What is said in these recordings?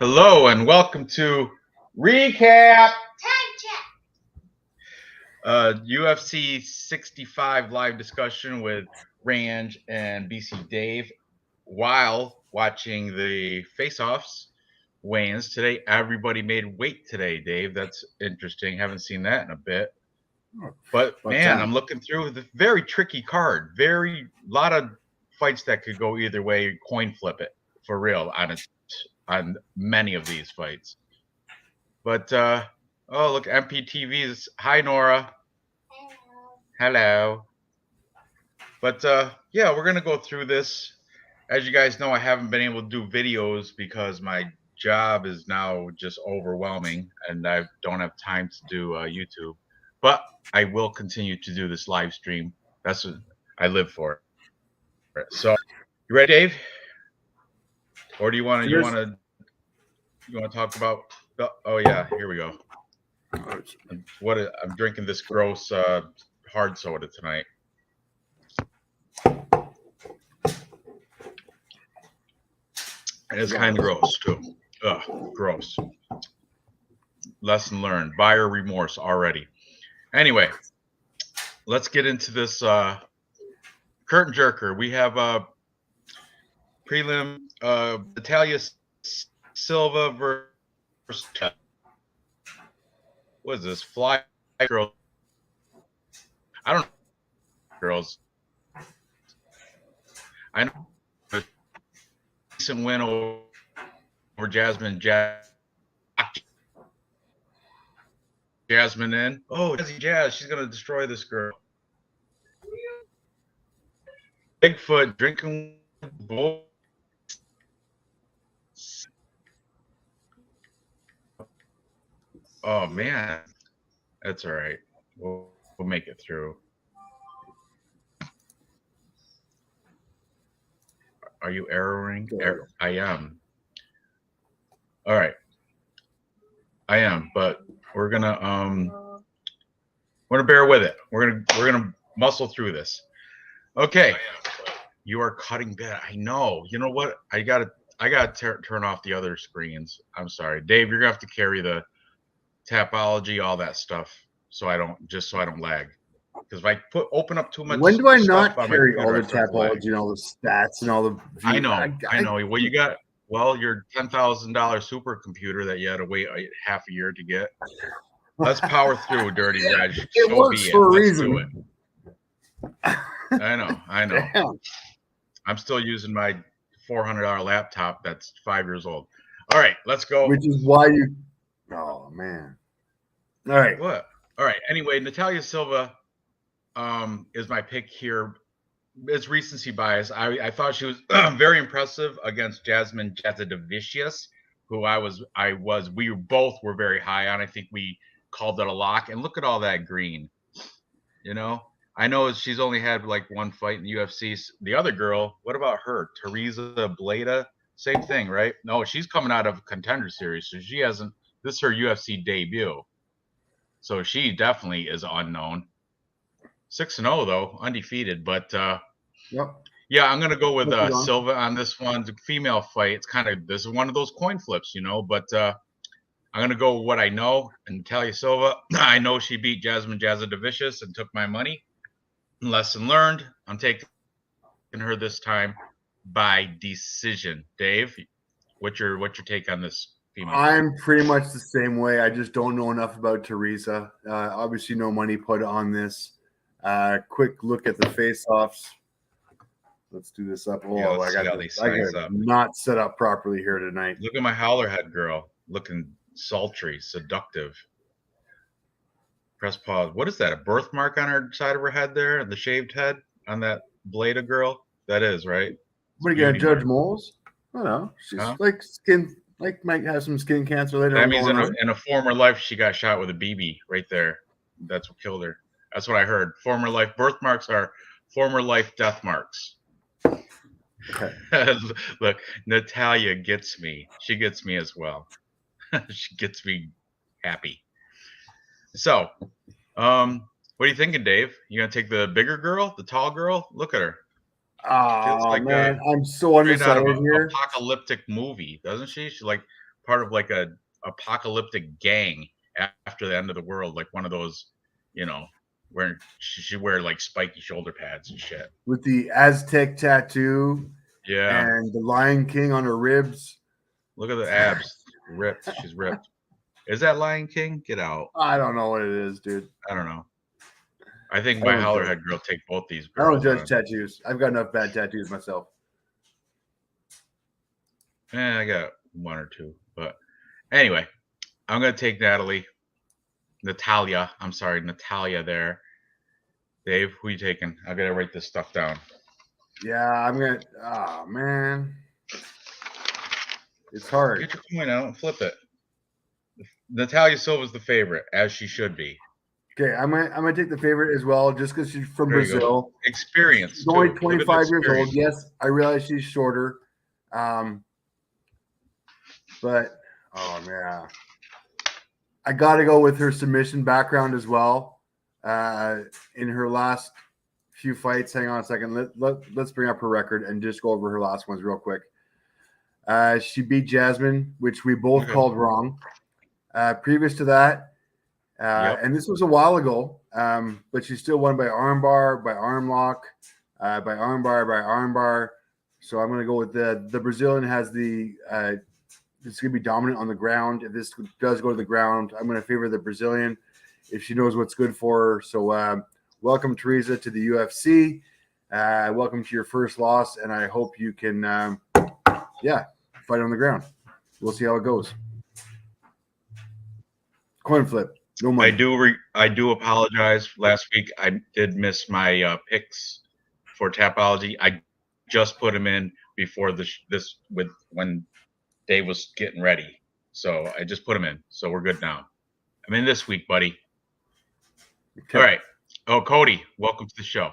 Hello and welcome to REECAAAP UFC 65 live discussion with Ranj and BC Dave while watching the face-offs weigh-ins today. Everybody made weight today, Dave. That's interesting. Haven't seen that in a bit. But man, I'm looking through the very tricky card. Very lot of fights that could go either way. Coin flip it for real on many of these fights. But oh look, MPTV's hi Nora. Hello. But yeah, we're gonna go through this. As you guys know, I haven't been able to do videos because my job is now just overwhelming and I don't have time to do YouTube. But I will continue to do this live stream. That's what I live for. So, you ready, Dave? Or do you want to talk about? Oh yeah, here we go. I'm drinking this gross hard soda tonight. And it's kind of gross too. Ugh, gross. Lesson learned. Buyer remorse already. Anyway, let's get into this curtain jerker. We have prelim Natalia Silva versus what is this? Fly girl. I don't know. Girls. I know a decent win over Jasmine. Jasmine in. Oh, Jazz. She's going to destroy this girl. Bigfoot drinking bull. Oh, man. That's all right. We'll make it through. Are you erroring? I am. All right. I am, but we're gonna bear with it. We're gonna muscle through this. Okay. You are cutting bad. I know. You know what? I gotta turn off the other screens. I'm sorry, Dave. You're gonna have to carry the Tapology, all that stuff, so I don't lag. Because if I open up too much, when do I not carry all the Tapology and all the stats and all the? I know. Well, you got your $10,000 supercomputer that you had to wait half a year to get. Let's power through, Dirty Reg. It works for a reason. I know. Damn. I'm still using my $400 laptop that's 5 years old. All right, let's go. Which is why you. Oh man. All right. What? All right. Anyway, Natalia Silva is my pick here. It's recency bias. I thought she was very impressive against Jasmine Jasudavicius, who we both were very high on. I think we called it a lock. And look at all that green. You know, I know she's only had like one fight in the UFC. The other girl, what about her? Teresa Bleda, same thing, right? No, she's coming out of a Contender Series, so she hasn't. This is her UFC debut, so she definitely is unknown. 6-0 though, undefeated. But yeah, I'm gonna go with Silva on this one. The female fight. This is one of those coin flips, you know. But I'm gonna go with what I know. And Natalia Silva, I know she beat Jasmine Jasudavicius and took my money. Lesson learned. I'm taking her this time by decision. Dave, what's your take on this female? I'm pretty much the same way. I just don't know enough about Teresa. Obviously, no money put on this. Quick look at the face-offs. Let's do this up. Oh, yeah, I got not set up properly here tonight. Look at my howler head girl, looking sultry, seductive. Press pause. What is that? A birthmark on her side of her head there, the shaved head on that Bleda girl? That is right. What are you gonna judge moles? I don't know. She's like skin, like might have some skin cancer later. That means in a former life she got shot with a BB right there. That's what killed her. That's what I heard. Former life birthmarks are former life death marks. Okay. Look, Natalia gets me. She gets me as well. She gets me happy. So, what are you thinking, Dave? You gonna take the bigger girl, the tall girl? Look at her. Oh, man, I'm so undecided here. Apocalyptic movie, doesn't she? She's like part of like a apocalyptic gang after the end of the world, like one of those, you know, where she wear like spiky shoulder pads and shit. With the Aztec tattoo Yeah. and the Lion King on her ribs. Look at the abs. Ripped. She's ripped. Is that Lion King? Get out. I don't know what it is, dude. I don't know. I think my Hollerhead girl take both these I don't girls. judge tattoos. I've got enough bad tattoos myself. I got one or two. But anyway, I'm going to take Natalia. I'm sorry, Natalia there. Dave, who you taking? I got to write this stuff down. Yeah, I'm going to. Oh, man. It's hard. Get your coin out and flip it. Natalia Silva's the favorite, as she should be. Okay, I'm gonna take the favorite as well, just because she's from There you Brazil. go. Experience. She's only too. 25 years old. Yes, I realize she's shorter. But oh man, I got to go with her submission background as well. In her last few fights, hang on a second. Let's bring up her record and just go over her last ones real quick. She beat Jasmine, which we both called wrong. Previous to that, and this was a while ago, but she still won by armbar, by arm lock, by armbar, by armbar. So I'm going to go with the Brazilian has the it's going to be dominant on the ground. If this does go to the ground, I'm going to favor the Brazilian if she knows what's good for her. So welcome, Teresa, to the UFC. Welcome to your first loss, and I hope you can, fight on the ground. We'll see how it goes. Coin flip. No money. I do apologize. Last week I did miss my picks for Tapology. I just put them in before when Dave was getting ready. So I just put them in. So we're good now. I'm in this week, buddy. Okay. All right. Oh, Cody, welcome to the show.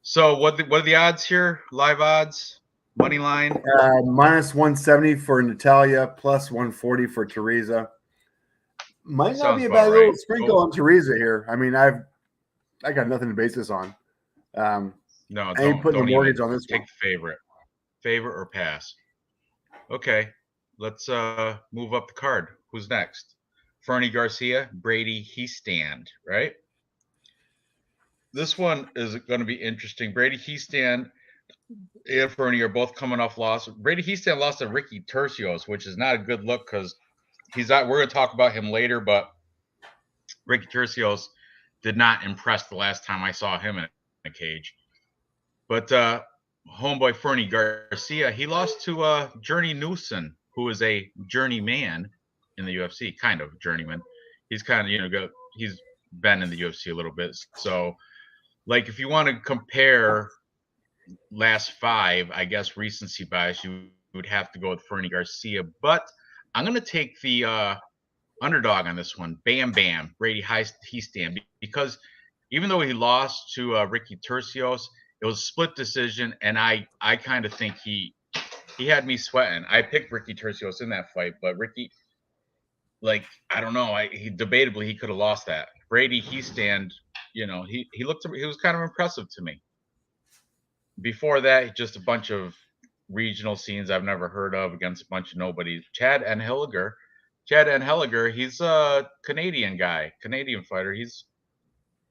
So what are the odds here? Live odds, money line. Minus 170 for Natalia, plus 140 for Teresa. Might not be a bad little sprinkle on Teresa here. I mean, I got nothing to base this on. No, I ain't putting the mortgage on this take one. the favorite or pass. Okay, let's move up the card. Who's next? Fernie Garcia, Brady Heestand, right? This one is going to be interesting. Brady Heestand and Fernie are both coming off loss. Brady Heestand lost to Ricky Tercios, which is not a good look because he's not. We're going to talk about him later, but Ricky Tercios did not impress the last time I saw him in a cage. But homeboy Fernie Garcia, he lost to Journey Newson, who is a journeyman in the UFC, kind of journeyman. He's kind of, he's been in the UFC a little bit. So, like, if you want to compare last five, I guess recency bias, you would have to go with Fernie Garcia. But I'm going to take the underdog on this one, Bam Bam, Brady Heestand, because even though he lost to Ricky Tercios, it was a split decision, and I kind of think he had me sweating. I picked Ricky Tercios in that fight, but Ricky, like, I don't know, he debatably he could have lost that. Brady Heestand, he was kind of impressive to me. Before that, just a bunch of regional scenes I've never heard of against a bunch of nobodies. Chad Anheliger, he's a Canadian guy, Canadian fighter.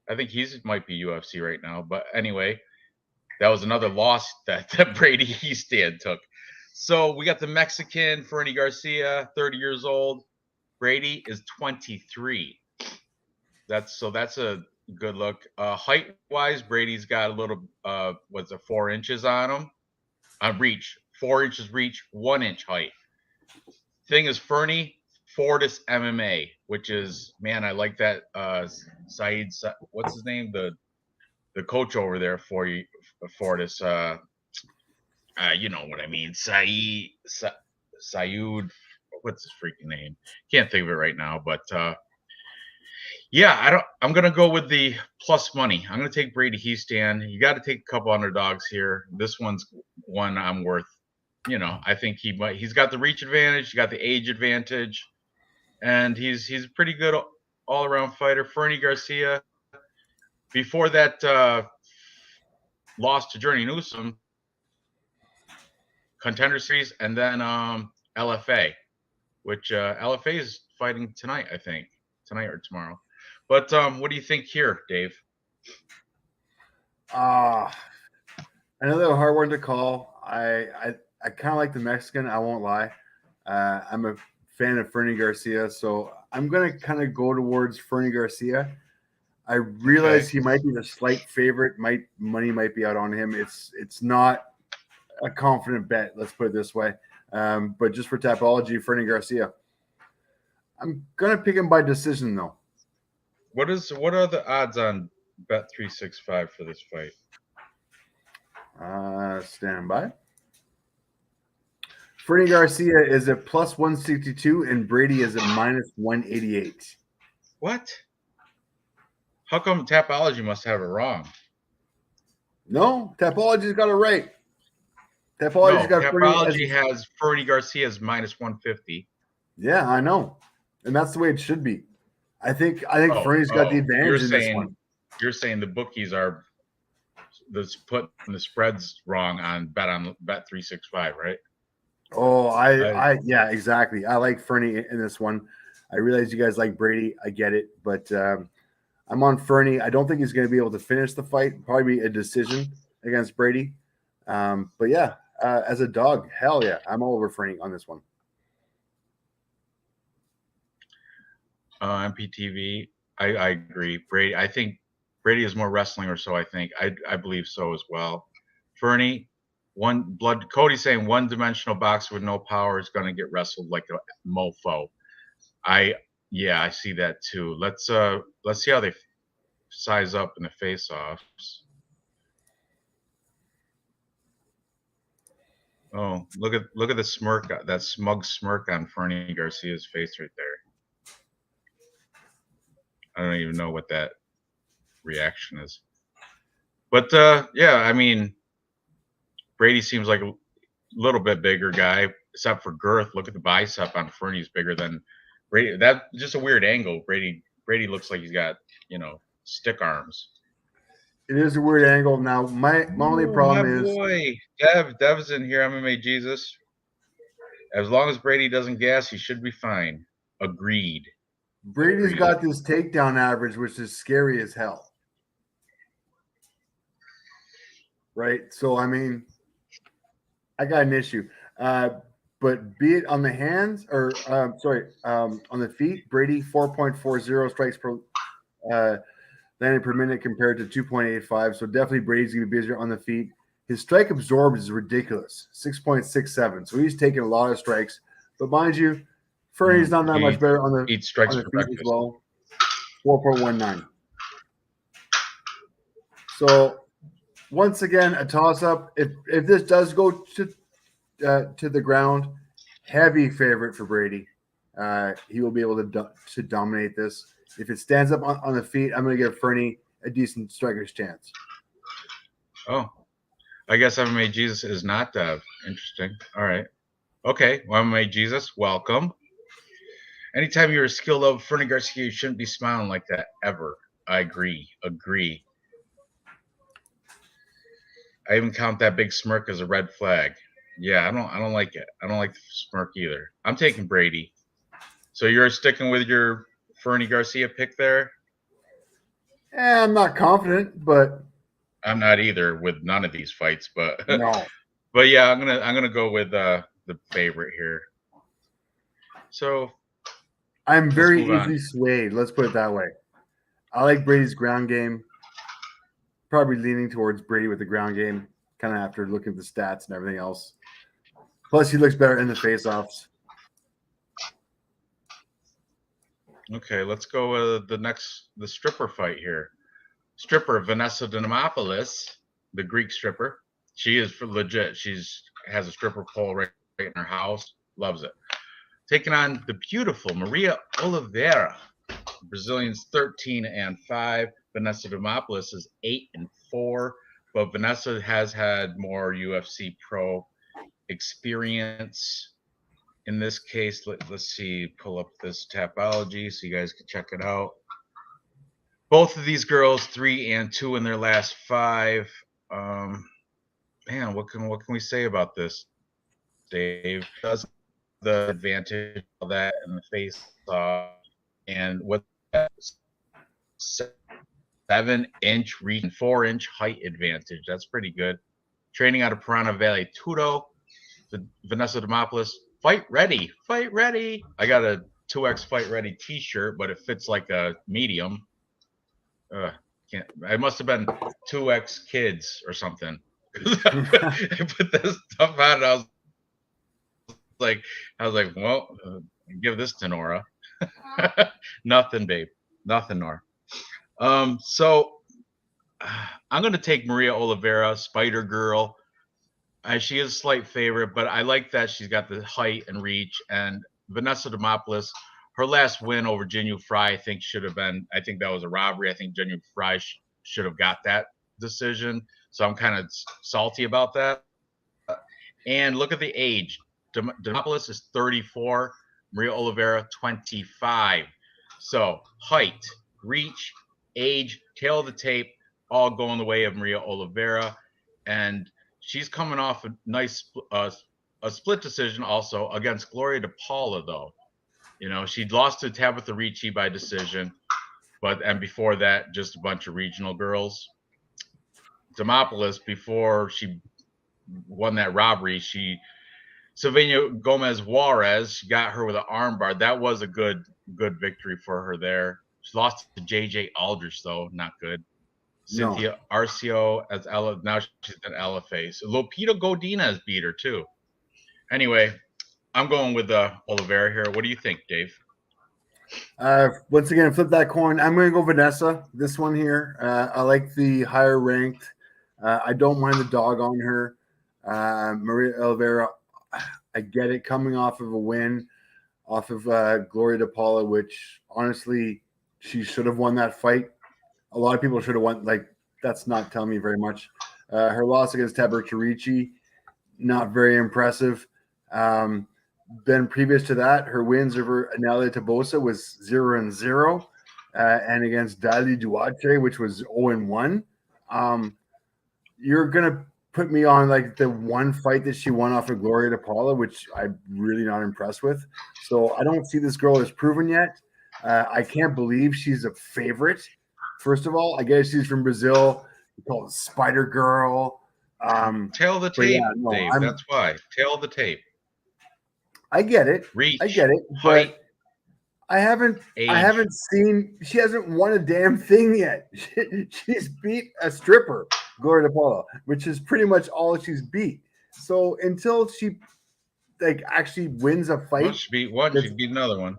I think he might be UFC right now. But anyway, that was another loss that Brady Heestand took. So we got the Mexican, Fernie Garcia, 30 years old. Brady is 23. That's a good look. Height-wise, Brady's got a little, 4 inches on him? On reach. 4 inches reach, 1 inch height. Thing is, Fernie, Fortis MMA, which is, man, I like that. Saeed, what's his name? The coach over there for you, Fortis. You know what I mean. Saeed, what's his freaking name? Can't think of it right now, but I'm gonna go with the plus money. I'm gonna take Brady Heestand. You got to take a couple underdogs here. This one's one I'm worth. I think he's got the reach advantage, he's got the age advantage, and he's a pretty good all around fighter. Fernie Garcia, before that loss to Journey Newsom, Contender Series, and then LFA. which LFA is fighting tonight, I think, tonight or tomorrow. But what do you think here, Dave? Another hard one to call. I kind of like the Mexican. I won't lie. I'm a fan of Fernie Garcia, so I'm gonna kind of go towards Fernie Garcia. I realize he might be the slight favorite. Money might be out on him. It's not a confident bet. Let's put it this way. But just for Tapology, Fernie Garcia. I'm gonna pick him by decision though. What are the odds on Bet365 for this fight? Stand by. Fernie Garcia is a plus 162 and Brady is a minus 188. What? How come Tapology must have it wrong? No, Tapology's got it right. Tapology has Fernie Garcia's minus 150. Yeah, I know. And that's the way it should be. I think Fernie's got the advantage in this one. You're saying the bookies are putting the spreads wrong on Bet365, right? Oh, yeah, exactly. I like Fernie in this one. I realize you guys like Brady. I get it, but I'm on Fernie. I don't think he's going to be able to finish the fight. Probably be a decision against Brady. But yeah, as a dog, hell yeah, I'm all over Fernie on this one. MPTV, I agree. Brady, I think Brady is more wrestling or so. I believe so as well. Fernie, Cody's saying one-dimensional boxer with no power is going to get wrestled like a mofo. I see that too. Let's see how they size up in the face-offs. Oh, look at the smirk, that smug smirk on Fernie Garcia's face right there. I don't even know what that reaction is. But yeah, I mean, Brady seems like a little bit bigger guy, except for girth. Look at the bicep on Fernie's bigger than Brady. That's just a weird angle. Brady looks like he's got, stick arms. It is a weird angle. Now, my only problem is, boy, Dev's in here. MMA Jesus. As long as Brady doesn't gas, he should be fine. Agreed. Brady's got this takedown average, which is scary as hell. Right? So, I mean, I got an issue. But be it on the hands or, on the feet, Brady 4.40 strikes per landed per minute compared to 2.85. So definitely Brady's going to be busier on the feet. His strike absorbed is ridiculous, 6.67. So he's taking a lot of strikes. But mind you, Fernie's not that much better on the feet as well, 4.19. So once again, a toss-up. If this does go to the ground, heavy favorite for Brady. He will be able to dominate this. If it stands up on the feet, I'm going to give Fernie a decent striker's chance. Oh, I guess MMA Jesus is not interesting. All right. Okay. Well, MMA Jesus, welcome. Anytime you're a skill level Fernie Garcia, you shouldn't be smiling like that ever. I agree. I even count that big smirk as a red flag. Yeah, I don't like it. I don't like the smirk either. I'm taking Brady. So you're sticking with your Fernie Garcia pick there? I'm not confident, but I'm not either with none of these fights, but no. But yeah, I'm gonna go with the favorite here. So I'm very easily swayed. Let's put it that way. I like Brady's ground game. Probably leaning towards Brady with the ground game, kind of after looking at the stats and everything else. Plus, he looks better in the face-offs. Okay, let's go with the stripper fight here. Stripper Vanessa Demopoulos, the Greek stripper. She is legit. Has a stripper pole right in her house. Loves it. Taking on the beautiful Maria Oliveira. Brazilians 13-5. Vanessa Demopoulos is 8-4. But Vanessa has had more UFC pro experience. In this case, let's see, pull up this Tapology so you guys can check it out. Both of these girls 3-2 in their last 5. Man, what can we say about this, Dave? the advantage of that in the face and with that 7-inch reach and 4-inch height advantage. That's pretty good. Training out of Piranha Valley Tudo, Vanessa Demopoulos, fight ready, fight ready. I got a 2X fight ready t-shirt, but it fits like a medium. Can't. I must have been 2X kids or something. I put this stuff out and I was like, well, give this to Nora. Nothing, babe. Nothing, Nora. So I'm gonna take Maria Oliveira, Spider Girl. She is a slight favorite, but I like that she's got the height and reach. And Vanessa Demopoulos, her last win over Jinyu Fry, I think should have been. I think that was a robbery. I think Jinyu Fry should have got that decision. So I'm kind of salty about that. And look at the age. Demopoulos is 34. Maria Oliveira 25. So height, reach, age, tail of the tape, all going the way of Maria Oliveira, and she's coming off a nice a split decision also against Gloria DePaula, though. You know, she lost to Tabitha Ricci by decision, and before that, just a bunch of regional girls. Demopoulos, before she won that robbery, Sylvania Gomez Juarez, she got her with an armbar. That was a good victory for her there. She lost to JJ Aldrich, though, not good. Cynthia Arcio as Ella. Now she's an Ella face. Lupita Godinez beat her too. Anyway, I'm going with Oliveira here. What do you think, Dave? Once again, flip that coin. I'm going to go Vanessa. This one here. I like the higher ranked. I don't mind the dog on her. Maria Oliveira, I get it, coming off of a win off of Gloria DePaula, which honestly, she should have won that fight. A lot of people should have won. Like, that's not telling me very much. Her loss against Tabitha Ricci, not very impressive. Then previous to that, her wins over Anelia Tabosa was 0-0, and against Dali Duarte, which was 0-1. You're gonna put me on like the one fight that she won off of Gloria DePaula, which I'm really not impressed with. So I don't see this girl as proven yet. I can't believe she's a favorite. First of all, I guess she's from Brazil. We call it Spider Girl. Tail of the tape, yeah, Dave. That's why. Tail of the tape. I get it. Reach, I get it. height, but I haven't seen. She hasn't won a damn thing yet. She's beat a stripper, Gloria DePaula, which is pretty much all she's beat. So until she actually wins a fight, well, she beat one. She beat another one.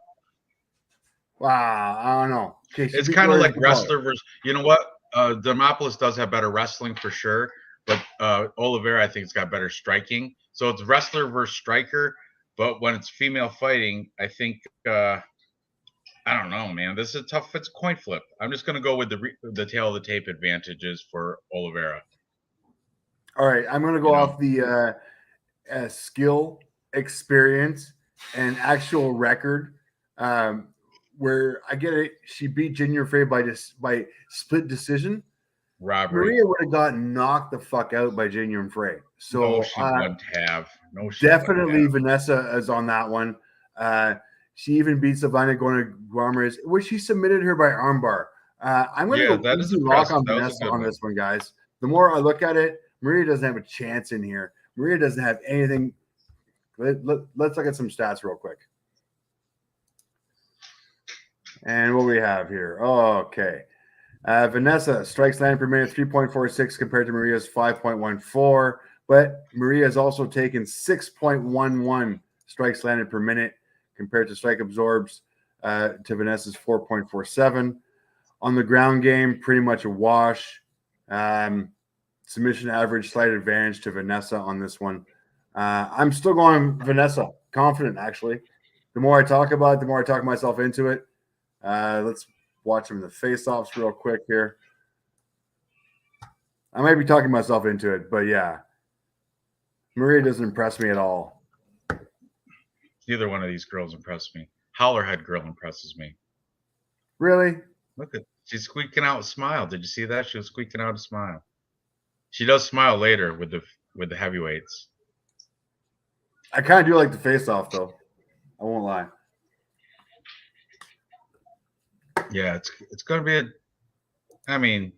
Wow, I don't know. Okay, it's kind of like wrestler versus. You know what? Demopoulos does have better wrestling for sure, but Oliveira I think has got better striking. So it's wrestler versus striker. But when it's female fighting, I think I don't know, man. This is a tough. It's a coin flip. I'm just gonna go with the tail of the tape advantages for Oliveira. All right, I'm gonna go off the skill, experience, and actual record. Where I get it, she beat Junior Frey by split decision. Robbery. Maria would have gotten knocked the fuck out by Junior Frey. So no, she wouldn't have. No, she definitely Vanessa is on that one. She even beat Savannah Gomez, where she submitted her by armbar. I'm going to go easy lock on Vanessa on this one, guys. The more I look at it, Maria doesn't have a chance in here. Maria doesn't have anything. Let's look at some stats real quick. And what we have here. Oh, okay. Vanessa strikes landed per minute 3.46 compared to Maria's 5.14. But Maria has also taken 6.11 strikes landed per minute compared to strike absorbs to Vanessa's 4.47. On the ground game, pretty much a wash. Submission average, slight advantage to Vanessa on this one. I'm still going Vanessa. Confident, actually. The more I talk about it, the more I talk myself into it. Let's watch them in the face-offs real quick here. I might be talking myself into it, but yeah. Maria doesn't impress me at all. Neither one of these girls impressed me. Hollerhead girl impresses me. Really? Look at she's squeaking out a smile. Did you see that? She was squeaking out a smile. She does smile later with the heavyweights. I kind of do like the face-off though. I won't lie. Yeah, it's going to be I mean,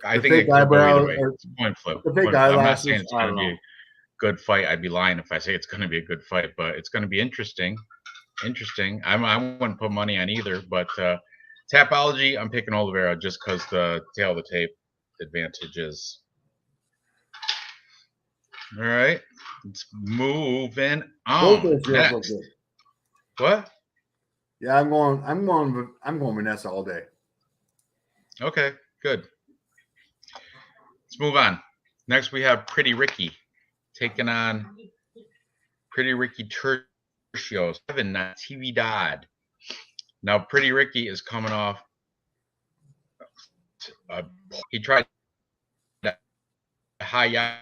I The think it fake could go either eyebrow, way. or It's a coin flip. the fake I'm not saying eyelashes. it's I going don't to be know. a good fight. I'd be lying if I say it's going to be a good fight, but it's going to be interesting. I wouldn't put money on either, but Tapology, I'm picking Oliveira just because the tail of the tape advantage is. All right, it's moving Both on. those girls look Next, good. what? Yeah, I'm going Vanessa all day. Okay, good. Let's move on. Next, we have Pretty Ricky taking on Pretty Ricky Tercios, Natividad. Now, Pretty Ricky is coming off. He tried a high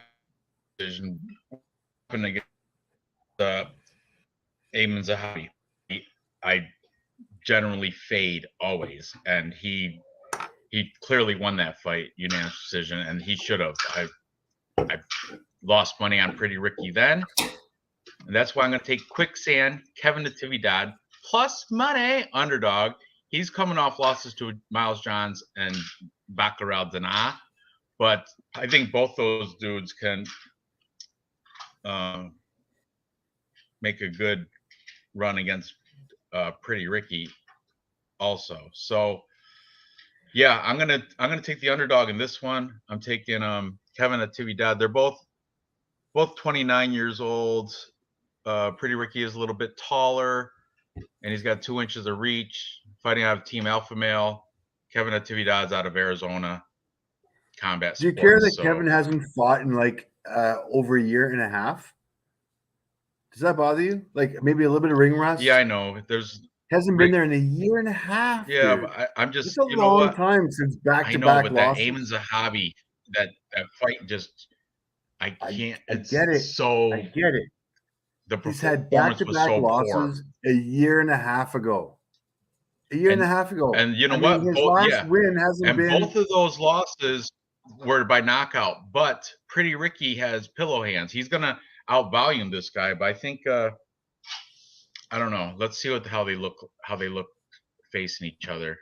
decision against Eamon Zahabi. I generally fade always, and he clearly won that fight unanimous decision, and he should have. I lost money on Pretty Ricky then, and that's why I'm going to take Quicksand, Kevin Natividad, plus money underdog. He's coming off losses to Miles Johns and Baccarat Dana, but I think both those dudes can make a good run against Pretty Ricky also. So yeah, I'm gonna take the underdog in this one. I'm taking Kevin Natividad. They're both 29 years old. Pretty Ricky is a little bit taller, and he's got 2 inches of reach. Fighting out of Team Alpha Male. Kevin Natividad's out of Arizona. Combat. Do you care that Kevin hasn't fought in like over a year and a half? Does that bother you? Like maybe a little bit of ring rust? Yeah, I know. There's hasn't been there in a year and a half. Yeah, dude. but I'm just. It's a you know long what? time since back I to know, back but losses. that Eamon's a hobby. That fight just. I can't. I get it. So. I get it. The He's had performance back to was back so losses poor. a year and a half ago. A year and a half ago. And you know I what? mean, his last win hasn't been. Both of those losses were by knockout. But Pretty Ricky has pillow hands. He's gonna outvolume this guy. But I think I don't know. Let's see how they look facing each other.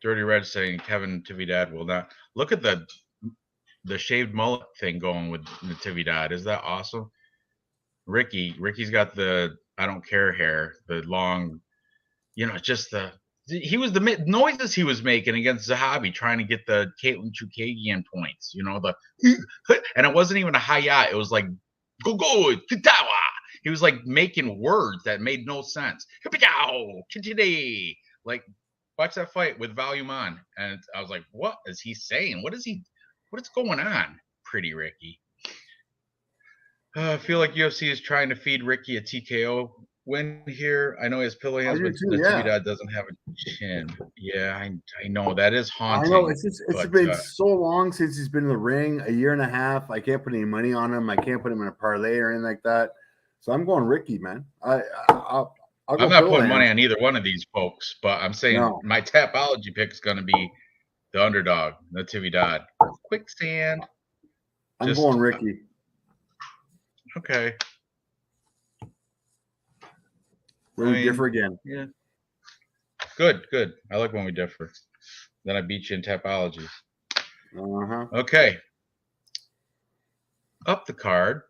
Dirty Red saying Kevin Natividad will not. Look at the shaved mullet thing going with Natividad. Is that awesome? Ricky's got the I don't care hair, the long, just he was the noises he was making against Zahabi trying to get the Caitlin Chukagian points, and it wasn't even a hi-ya. It was like go Kitawa. He was like making words that made no sense. Like watch that fight with volume on, and I was like, what is he saying? What is going on? Pretty Ricky. I feel like UFC is trying to feed Ricky a TKO win here. I know he has pillow hands, but Natividad doesn't have a chin. Yeah, I know that is haunting. I know it's been so long since he's been in the ring, a year and a half. I can't put any money on him. I can't put him in a parlay or anything like that. So I'm going Ricky, man. I'm not putting money on either one of these folks, but I'm saying my Tapology pick is going to be the underdog, Natividad. Quicksand. I'm going Ricky. Okay. We differ again. Yeah. Good. I like when we differ. Then I beat you in Tapology. Okay. Up the card.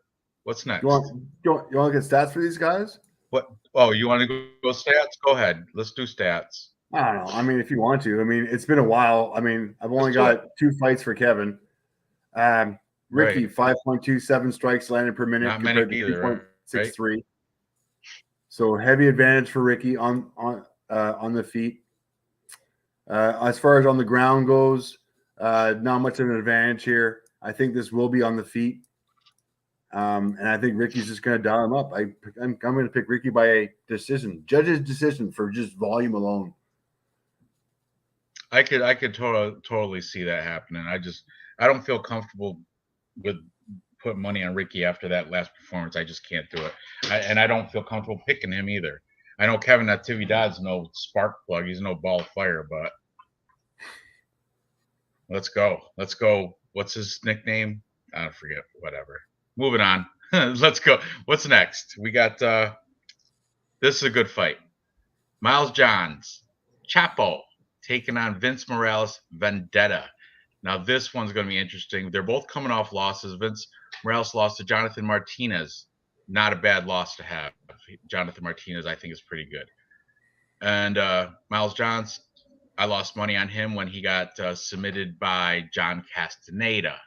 What's next? You want to get stats for these guys? What? Oh, you want to go stats? Go ahead. Let's do stats. I don't know. I mean, if you want to. I mean, it's been a while. I mean, I've only got 2 fights for Kevin. Ricky, 5.27 strikes landed per minute compared to 3.63. Right? So heavy advantage for Ricky on the feet. As far as on the ground goes, not much of an advantage here. I think this will be on the feet. And I think Ricky's just going to dial him up. I'm going to pick Ricky by a decision. Judge's decision for just volume alone. I could totally see that happening. I don't feel comfortable with putting money on Ricky after that last performance. I just can't do it. And I don't feel comfortable picking him either. I know Kevin Natividad's no spark plug. He's no ball of fire, but let's go. What's his nickname? I forget. Whatever. Moving on. Let's go. What's next? We got. This is a good fight. Miles Johns, Chapo, taking on Vince Morales, Vendetta. Now this one's going to be interesting. They're both coming off losses. Vince Morales lost to Jonathan Martinez. Not a bad loss to have. Jonathan Martinez, I think, is pretty good. And Miles Johns, I lost money on him when he got submitted by John Castaneda.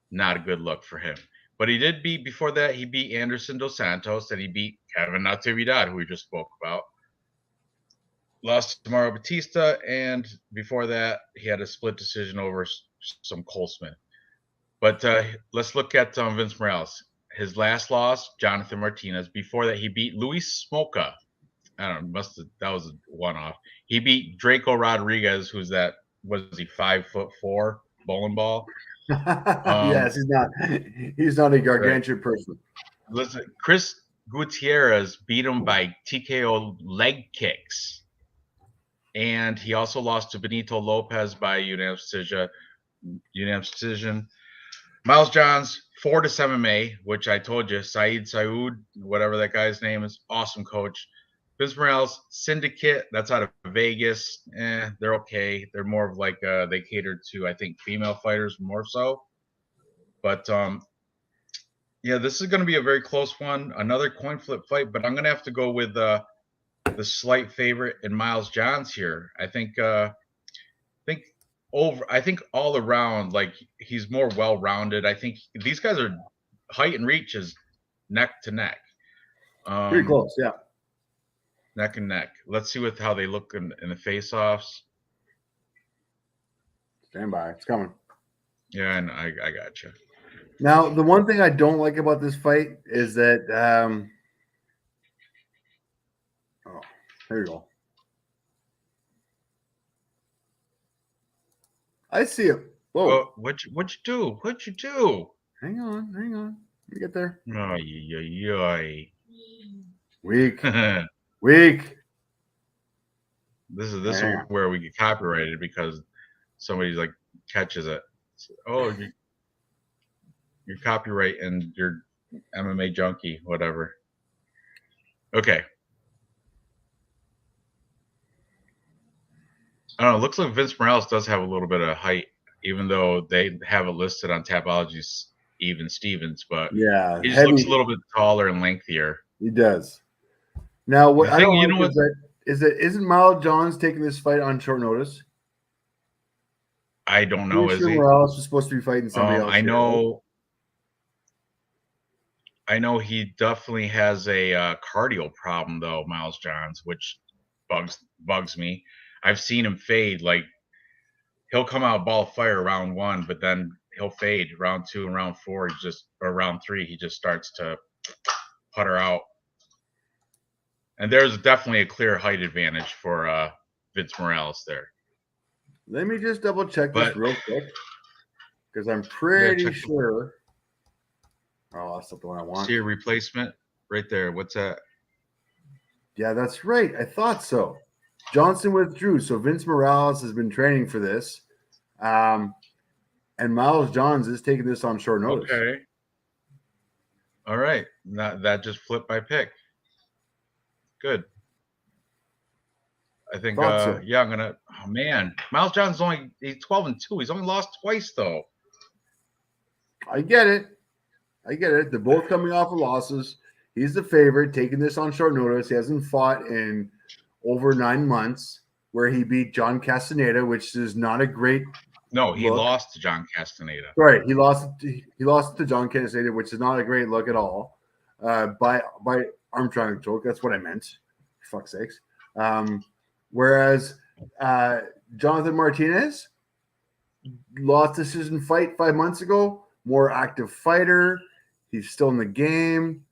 Not a good look for him. But he did beat, before that, he beat Anderson Dos Santos, and he beat Kevin Natividad, who we just spoke about. Lost to Mario Batista, and before that, he had a split decision over some Colesman. But let's look at Vince Morales. His last loss, Jonathan Martinez. Before that, he beat Luis Smoka. I don't know, that was a one-off. He beat Draco Rodriguez, who's that, was he 5'4" bowling ball? Yes, he's not a gargantuan person. Listen, Chris Gutierrez beat him by TKO leg kicks. And he also lost to Benito Lopez by unanimous decision. Miles Johns, 4-7 MMA, which I told you, Saeed Saud, whatever that guy's name is, awesome coach. Vince Morales, Syndicate, that's out of Vegas. They're okay. They're more of like they cater to, I think, female fighters more so. But yeah, this is going to be a very close one. Another coin flip fight, but I'm going to have to go with the slight favorite in Miles Johns here. I think all around, like, he's more well-rounded. I think these guys are height and reach is neck to neck. Pretty close, yeah. Neck and neck. Let's see how they look in the face-offs. Stand by. It's coming. Yeah, and I got you. Now, the one thing I don't like about this fight is that oh, there you go. I see it. Whoa. What'd you do? What'd you do? Hang on. Let me get there. Oh, Weak. Weak. This is where we get copyrighted because somebody like catches it. Oh, you're copyright and you're MMA junkie, whatever. Okay. I don't know. It looks like Vince Morales does have a little bit of height, even though they have it listed on Tapology's Even Stevens, but yeah, he just looks a little bit taller and lengthier. He does. Now, what I don't like is that isn't Miles Johns taking this fight on short notice? I don't know. Is he? Morales is supposed to be fighting somebody else. I know he definitely has a cardio problem, though, Miles Johns, which bugs me. I've seen him fade. Like, he'll come out ball of fire round 1, but then he'll fade round 2 and round 4. Round 3, he just starts to putter out. And there's definitely a clear height advantage for Vince Morales there. Let me just double check this real quick, because I'm pretty sure. Oh, that's the one I want. See a replacement right there. What's that? Yeah, that's right. I thought so. Johnson withdrew, so Vince Morales has been training for this, and Miles Johns is taking this on short notice. Okay. All right. That just flipped my pick. Good. I think, yeah, I'm gonna. Oh man, Miles Johns he's 12-2. He's only lost twice though. I get it. They're both coming off of losses. He's the favorite, taking this on short notice. He hasn't fought in over 9 months, where he beat John Castaneda, which is not a great. No, he lost to John Castaneda. Right, he lost to John Castaneda, which is not a great look at all. By arm triangle choke. That's what I meant. For fuck's sakes. Whereas Jonathan Martinez lost decision fight 5 months ago. More active fighter. He's still in the game.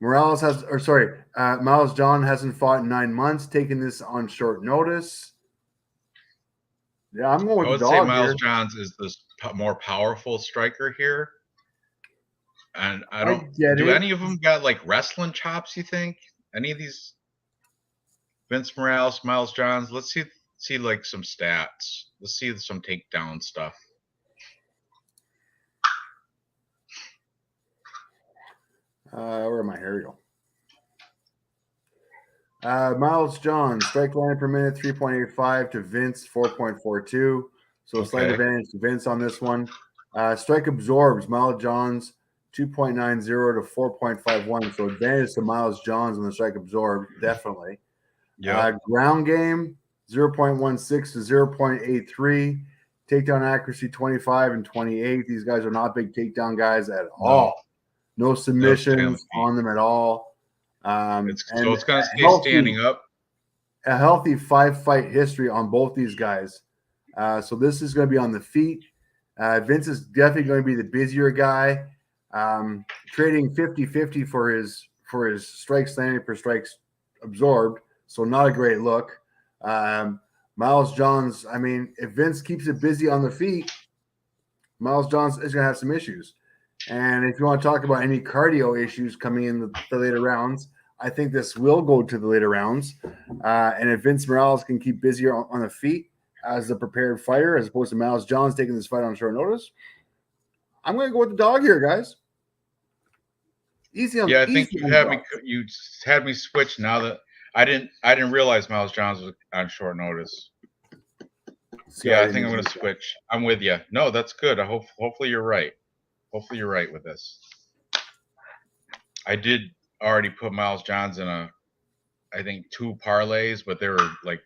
Miles John hasn't fought in 9 months, taking this on short notice. Yeah, I'm going with the dog. I would say Miles Johns is the more powerful striker here. And I don't do any of them got like wrestling chops, you think? Any of these Vince Morales, Miles Johns? Let's see like some stats. Let's see some takedown stuff. Where am I? Here we go. Miles John, strike line per minute, 3.85 to Vince, 4.42. So slight Okay. advantage to Vince on this one. Strike absorbs, Miles Johns, 2.90 to 4.51. So advantage to Miles Johns on the strike absorbed, definitely. Yeah. Ground game, 0.16 to 0.83. Takedown accuracy, 25 and 28. These guys are not big takedown guys at all. No submissions on them at all. It's going to stay healthy, standing up. A healthy 5-fight history on both these guys. So this is going to be on the feet. Vince is definitely going to be the busier guy, trading 50-50 for his strikes landed per strikes absorbed. So not a great look. Miles Johns, I mean, if Vince keeps it busy on the feet, Miles Johns is going to have some issues. And if you want to talk about any cardio issues coming in the later rounds, I think this will go to the later rounds. And if Vince Morales can keep busier on the feet as the prepared fighter, as opposed to Miles Johns taking this fight on short notice, I'm going to go with the dog here, guys. Easy on. Yeah, I think you had me switch now that I didn't realize Miles Johns was on short notice. Yeah, I think I'm going to switch. I'm with you. No, that's good. Hopefully you're right. Hopefully you're right with this. I did already put Miles Johns in I think 2 parlays, but they were like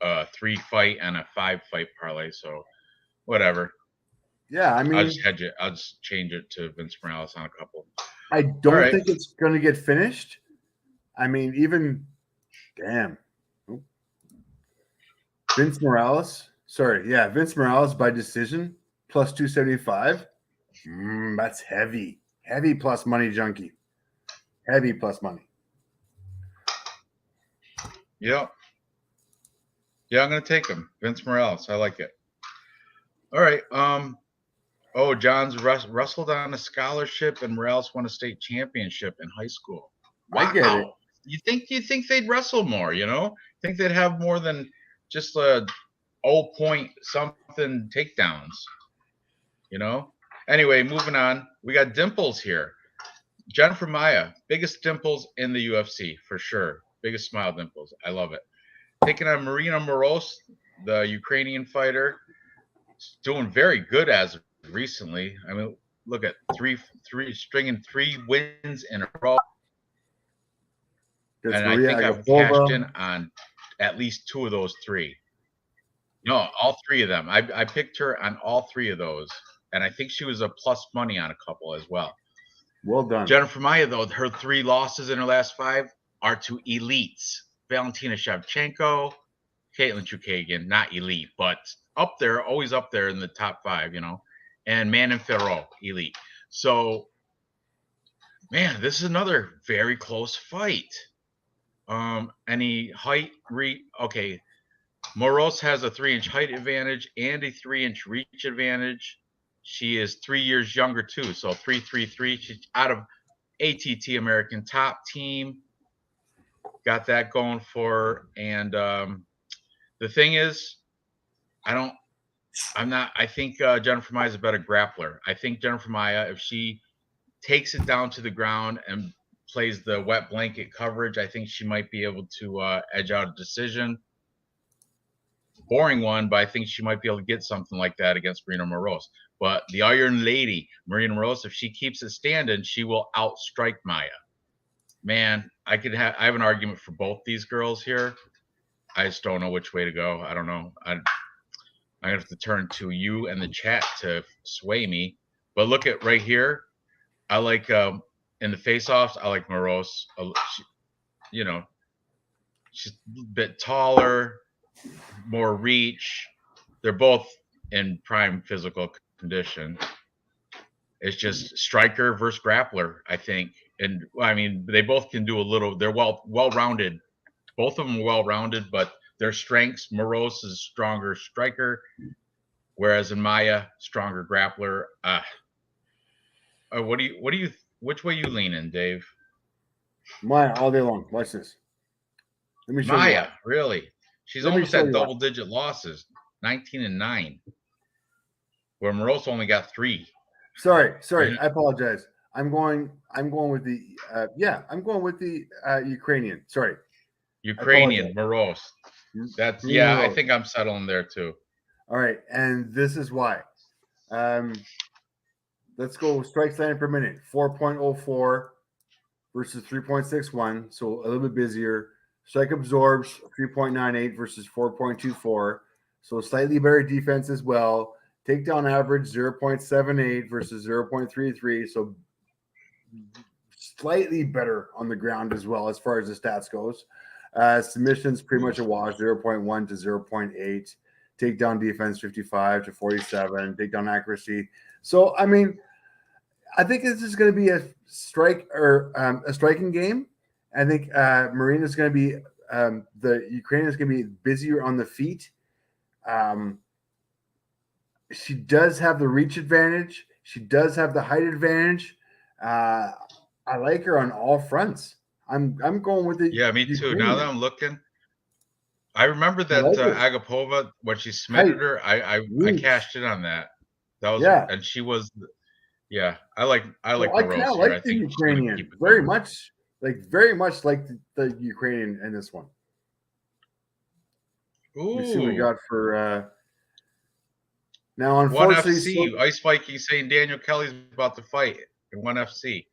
a 3-fight and a 5-fight parlay. So whatever. Yeah, I mean, I'll just hedge it. I'll just change it to Vince Morales on a couple. I don't think it's going to get finished. I mean, even Vince Morales. Vince Morales by decision plus 275. That's heavy. Heavy plus money, junkie. Heavy plus money. Yeah. Yeah, I'm going to take him. Vince Morales. I like it. All right. Johns wrestled on a scholarship, and Morales won a state championship in high school. Wow. I get it. You think they'd wrestle more, you know? Think they'd have more than just a 0-point something takedowns, you know? Anyway, moving on. We got dimples here. Jennifer Maia, biggest dimples in the UFC for sure. Biggest smile dimples. I love it. Taking on Marina Moroz, the Ukrainian fighter. Doing very good as of recently. I mean, look at stringing 3 wins in a row. And I think I've cashed in on at least 2 of those 3. No, all 3 of them. I picked her on all 3 of those. And I think she was a plus money on a couple as well. Well done. Jennifer Maia, though, her 3 losses in her last 5 are to elites. Valentina Shevchenko, Caitlin Chukagian, not elite, but up there, always up there in the top 5, you know. And Manon Ferro, elite. So, man, this is another very close fight. Any height okay. Moroz has a 3-inch height advantage and a 3-inch reach advantage. She is 3 years younger too, so 333. She's out of ATT American Top Team. Got that going for her. And the thing is, I think Jennifer Maia is a better grappler. I think Jennifer Maia, if she takes it down to the ground and plays the wet blanket coverage, I think she might be able to edge out a decision. Boring one, but I think she might be able to get something like that against Marina Moroz. But the Iron Lady, Marina Moroz, if she keeps it standing, she will outstrike Maia. Man, I have an argument for both these girls here. I just don't know which way to go. I don't know. I'm gonna have to turn to you and the chat to sway me. But look at right here. I like in the face-offs. I like Moroz. She's a bit taller, more reach. They're both in prime physical condition. It's just striker versus grappler, I think. And I mean, they both can do a little. They're well-rounded. Both of them are well-rounded, but their strengths. Moroz is stronger striker, whereas in Maia, stronger grappler. Which way you leaning, Dave? Maia all day long. Watch this. Let me show Maia, really? She's almost at double-digit losses, 19-9, where Moroz only got 3. Sorry. I apologize. I'm going with the I'm going with the Ukrainian. Sorry, I Ukrainian, apologize. Moros. That's Marina I Rose. think I'm settling there too. All right, and this is why. Let's go strikes landed per minute, 4.04 versus 3.61, so a little bit busier. Strike absorbs 3.98 versus 4.24, so slightly better defense as well. Takedown average 0.78 versus 0.33, so slightly better on the ground as well as far as the stats goes. Submissions pretty much a wash, 0.1 to 0.8. Takedown defense 55 to 47. Takedown accuracy. So I mean, I think this is going to be a striking game. I think Marina's going to be the Ukrainian is going to be busier on the feet. She does have the reach advantage. She does have the height advantage. I like her on all fronts. I'm going with the Yeah, me too. Ukrainian. Now that I'm looking, I remember that Agapova when she submitted her, I cashed in on that. That was and she was. Yeah, I like Moros here. I think she's gonna keep it very going. much like the Ukrainian in this one. Ooh, we see what we got for now. One Unfortunately, FC Ice Viking saying Daniel Kelly's about to fight in One FC.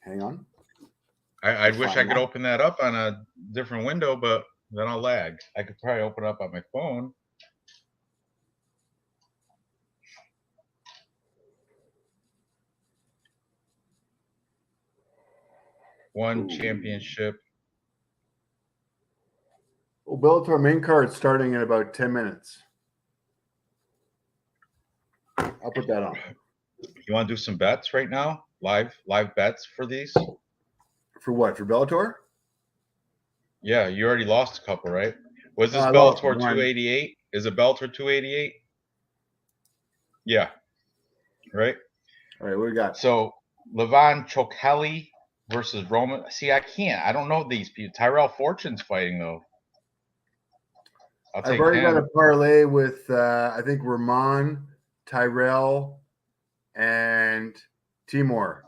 Hang on. I wish I could open that up on a different window, but then I'll lag. I could probably open it up on my phone. One championship. Well, Bellator main card starting in about 10 minutes. I'll put that on. You want to do some bets right now? Live bets for these? For what? For Bellator? Yeah, you already lost a couple, right? Was this Bellator 288? Is it Bellator 288? Yeah. Right? All right, what we got? So, Levon Chokeli versus Roman. See, I can't. I don't know these people. Tyrell Fortune's fighting, though. I've already got a parlay with, I think, Rahman, Tyrell, and Timur.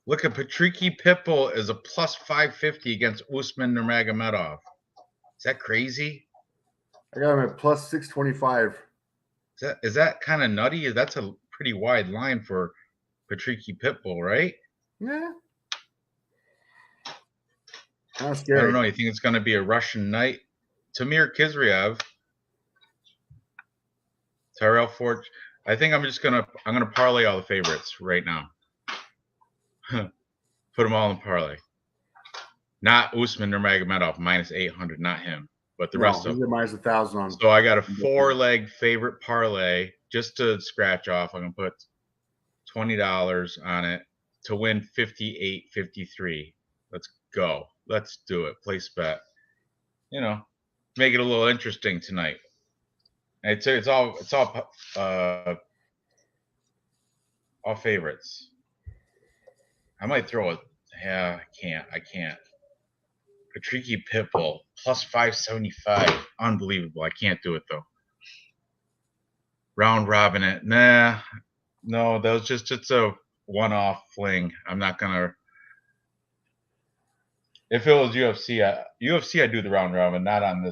Look at Patricky Pitbull is a plus 550 against Usman Nurmagomedov. Is that crazy? I got him at plus 625. Is that kind of nutty? That's a pretty wide line for Patricky Pitbull, right? Yeah. Kind of scary. I don't know. You think it's going to be a Russian night? Tamir Khizriev, Tyrell Forge. I think I'm gonna parlay all the favorites right now. Put them all in parlay. Not Usman Nurmagomedov minus 800, not him, but the rest of them. Minus 1,000 on. So I got a 4-leg favorite parlay just to scratch off. I'm gonna put $20 on it to win 58.53. Let's go. Let's do it. Place bet. Make it a little interesting tonight. It's all favorites. I might throw it. Yeah, I can't. Patricky Pitbull plus 575. Unbelievable. I can't do it though. Round robin it. Nah. No, that was it's a one-off fling. I'm not gonna. If it was UFC, I do the round robin, not on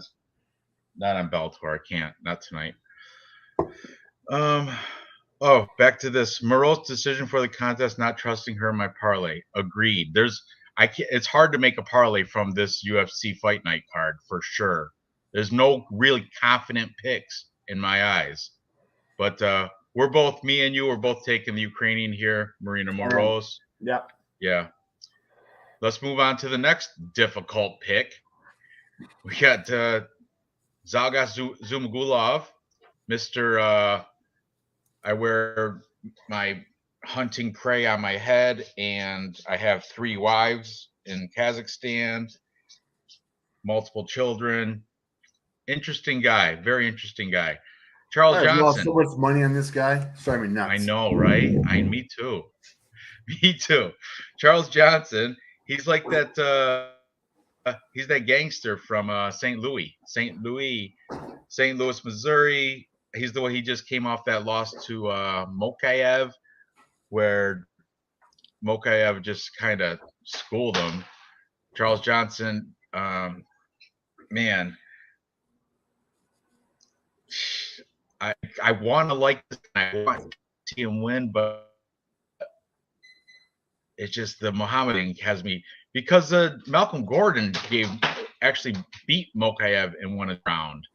Bellator. I can't, not tonight. Back to this. Moreau's decision for the contest, not trusting her in my parlay. Agreed. It's hard to make a parlay from this UFC Fight Night card for sure. There's no really confident picks in my eyes. But me and you, we're both taking the Ukrainian here, Marina Moros. Yeah. Yeah. Let's move on to the next difficult pick. We got Zhalgas Zhumagulov, Mr. I wear my hunting prey on my head, and I have 3 wives in Kazakhstan, multiple children. Interesting guy, very interesting guy. Charles Johnson. Lost so much money on this guy. It's driving me nuts. I know, right? Me too. Me too. Charles Johnson. He's like that. He's that gangster from St. Louis, Missouri. He's the one. He just came off that loss to Mokaev, where Mokaev just kind of schooled him. Charles Johnson, man, I want to like this. I want to see him win, but it's just the Muhammadan has me because Malcolm Gordon actually beat Mokaev in one round.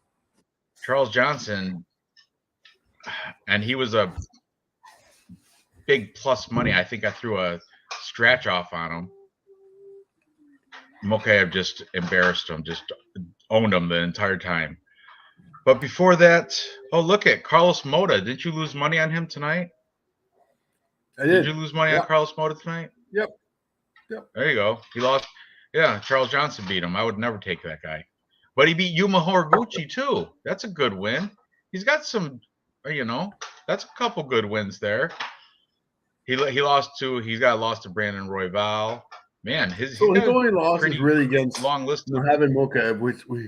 Charles Johnson, and he was a big plus money. I think I threw a scratch off on him. Mokaev just embarrassed him, just owned him the entire time. But before that, oh, look at Carlos Mota. Didn't you lose money on him tonight? I did. Did you lose money on Carlos Mota tonight? Yep. There you go. He lost. Yeah, Charles Johnson beat him. I would never take that guy. But he beat Yuma Horiguchi too. That's a good win. He's got some, that's a couple good wins there. He lost to. He's got lost to Brandon Royval. Man, his only loss is really against long list. Mohamed Mokaev,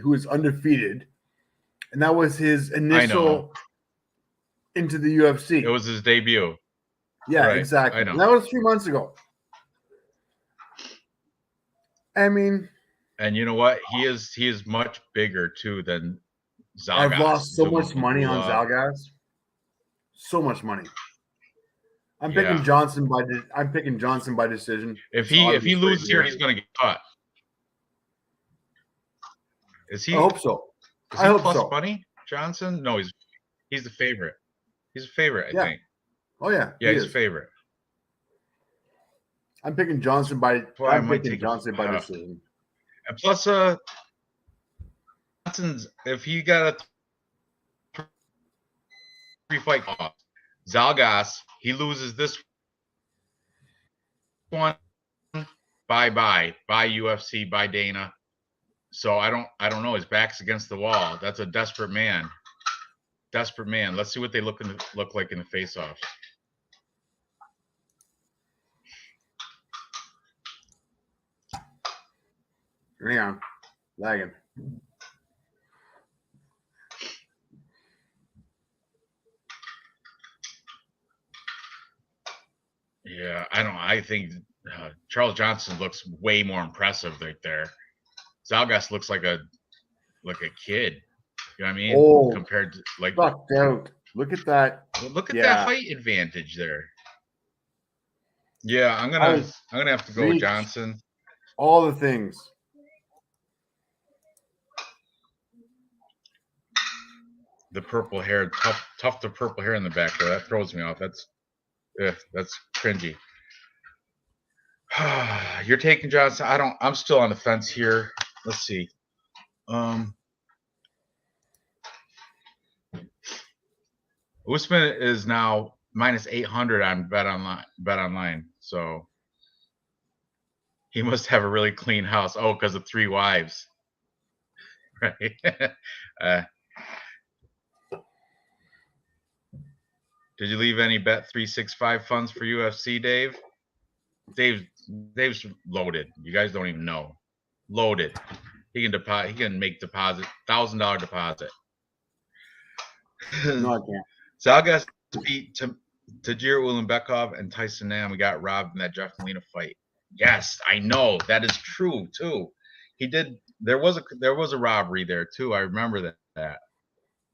who is undefeated, and that was his initial into the UFC. It was his debut. Yeah, right. Exactly. That was 3 months ago. I mean, and you know what? He is much bigger too than Zalgas. I've lost so much money on Zalgas. So much money. I'm picking Johnson by decision. If he loses here, he's going to get caught. Is he? I hope so. Is he plus money, Johnson? No, he's the favorite. He's a favorite, I think. Oh yeah. Yeah, he's a favorite. I'm picking Johnson by decision. And plus, Johnson's if he got a 3-fight off, Zalgas, he loses this one. Bye UFC, bye Dana. So I don't know. His back's against the wall. That's a desperate man. Desperate man. Let's see what they look like in the face-off. Hang on. Lagging. Yeah, I think Charles Johnson looks way more impressive right there. Zalgas looks like a kid. You know what I mean? Oh, compared to fucked out. Look at that. Look at that height advantage there. Yeah, I'm gonna have to go with Johnson. All the things. The purple hair, tough the purple hair in the back there. That throws me off. That's cringy. You're taking Johnson. I'm still on the fence here. Let's see. Usman is now minus 800 on Bet Online. So he must have a really clean house. Oh, because of 3 wives. Right. Did you leave any Bet365 funds for UFC, Dave? Dave's loaded. You guys don't even know. Loaded. He can make deposit, $1,000 deposit. No, I can't. Zalgas beat Tajir Ulanbekov and Tyson Nam. We got robbed in that Jeff Molina fight. Yes, I know that is true too. He did. There was a robbery there too. I remember that.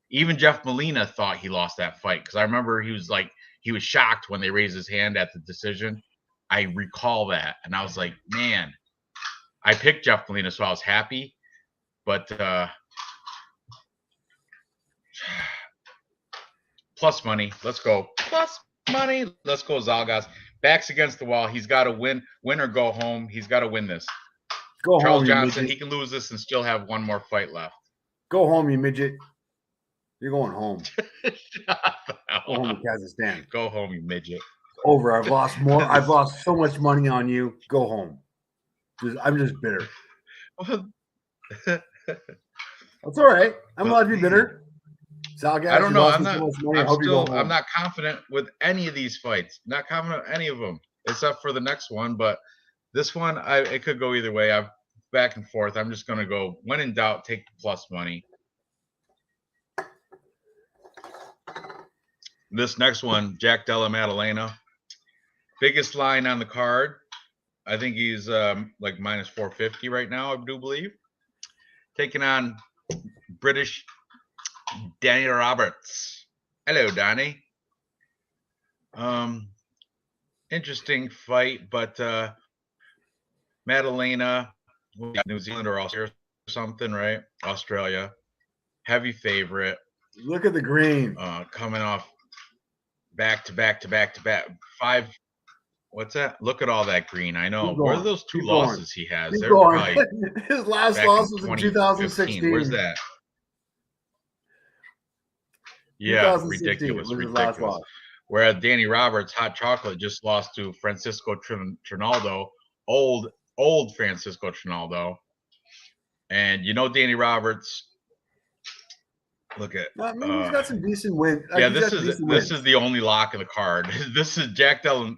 Even Jeff Molina thought he lost that fight because I remember he was shocked when they raised his hand at the decision. I recall that, and I was like, man, I picked Jeff Molina, so I was happy. But plus money, let's go. Plus money, let's go. Zalgas, back's against the wall. He's got to win or go home. He's got to win this. Go Charles home, Johnson, he can lose this and still have one more fight left. Go home, you midget. You're going home. Go home to Kazakhstan. Go home, you midget. Over. I've lost more. I've lost so much money on you. Go home. I'm just bitter. That's all right. I'm allowed to be bitter. Zalgas, I don't know. I'm not confident with any of these fights. Not confident with any of them, except for the next one. But this one, it could go either way. I'm back and forth. I'm just gonna go. When in doubt, take the plus money. This next one, Jack Della Maddalena. Biggest line on the card. I think he's like minus 450 right now, I do believe. Taking on British Danny Roberts. Hello, Donnie. Interesting fight, but Maddalena, New Zealand or Australia or something, right? Australia. Heavy favorite. Look at the green. Coming off back to back. 5. What's that? Look at all that green. I know. Where are those 2 losses he has? They're probably his last loss was in 2016. Where's that? Yeah, ridiculous. Whereas Danny Roberts, hot chocolate, just lost to Francisco Trinaldo, old Francisco Trinaldo. And you know Danny Roberts. Look at. I mean, he's got some decent wins. Yeah, this is the only lock in the card. This is Jack Della.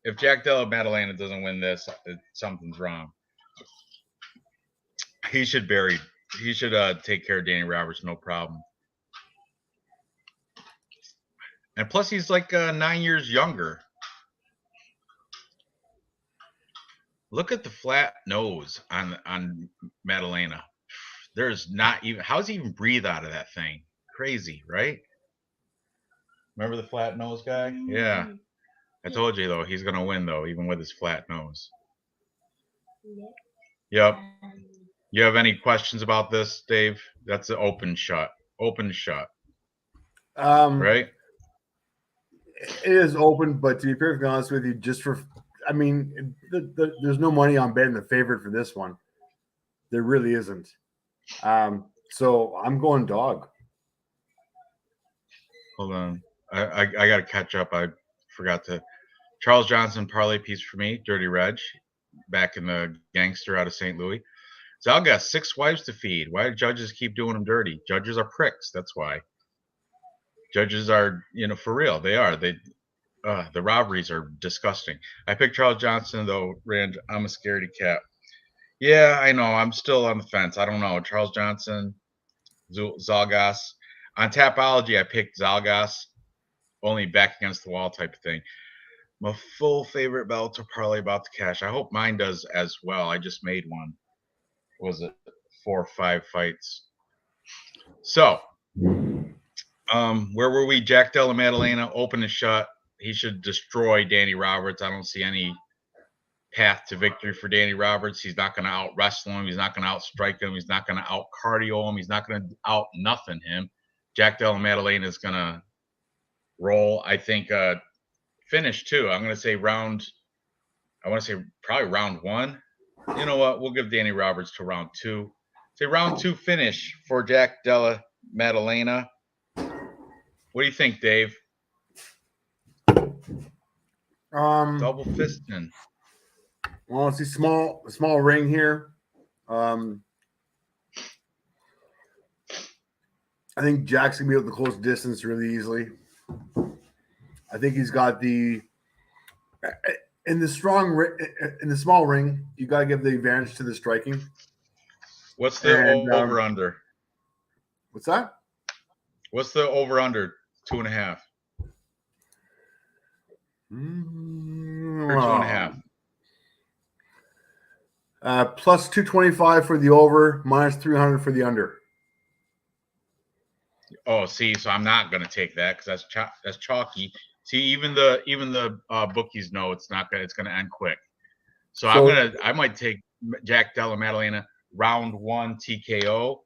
If Jack Della Maddalena doesn't win this, something's wrong. He should take care of Danny Roberts, no problem. And plus, he's like 9 years younger. Look at the flat nose on Maddalena. There's not even. How's he even breathe out of that thing? Crazy, right? Remember the flat nose guy? Yeah. I told you, though, he's going to win, though, even with his flat nose. Yep. You have any questions about this, Dave? That's an open shot. Open shot. Right? It is open, but to be perfectly honest with you, there's no money on betting the favorite for this one. There really isn't. So I'm going dog. Hold on. I got to catch up. I forgot to. Charles Johnson, parlay piece for me. Dirty Reg, back in the gangster out of St. Louis. Zal got 6 wives to feed. Why do judges keep doing them dirty? Judges are pricks. That's why. Judges are, for real. They are. The robberies are disgusting. I picked Charles Johnson, though, Ranj. I'm a scaredy cat. Yeah, I know. I'm still on the fence. I don't know. Charles Johnson, Zalgas. On Tapology, I picked Zalgas. Only back against the wall type of thing. My full favorite Bellator parlay about the cash. I hope mine does as well. I just made one. Was it 4 or 5 fights? So, where were we? Jack Della Maddalena, open and shut. He should destroy Danny Roberts. I don't see any path to victory for Danny Roberts. He's not going to out wrestle him. He's not going to out strike him. He's not going to out cardio him. He's not going to out nothing him. Jack Della Maddalena is going to roll. I think finish too. I'm going to say probably round 1. You know what? We'll give Danny Roberts to round 2. Say round 2 finish for Jack Della Maddalena. What do you think, Dave? Double fisting. Well, it's a small ring here. I think Jack's gonna be able to close distance really easily. I think he's got in the small ring. You got to give the advantage to the striking. What's the over under? What's that? What's the over under? 2.5. Or 2.5. Plus 225 for the over, minus 300 for the under. Oh, see, so I'm not going to take that because that's chalky. See, even the bookies know it's not gonna. It's going to end quick. So I might take Jack Della Maddalena round 1 TKO,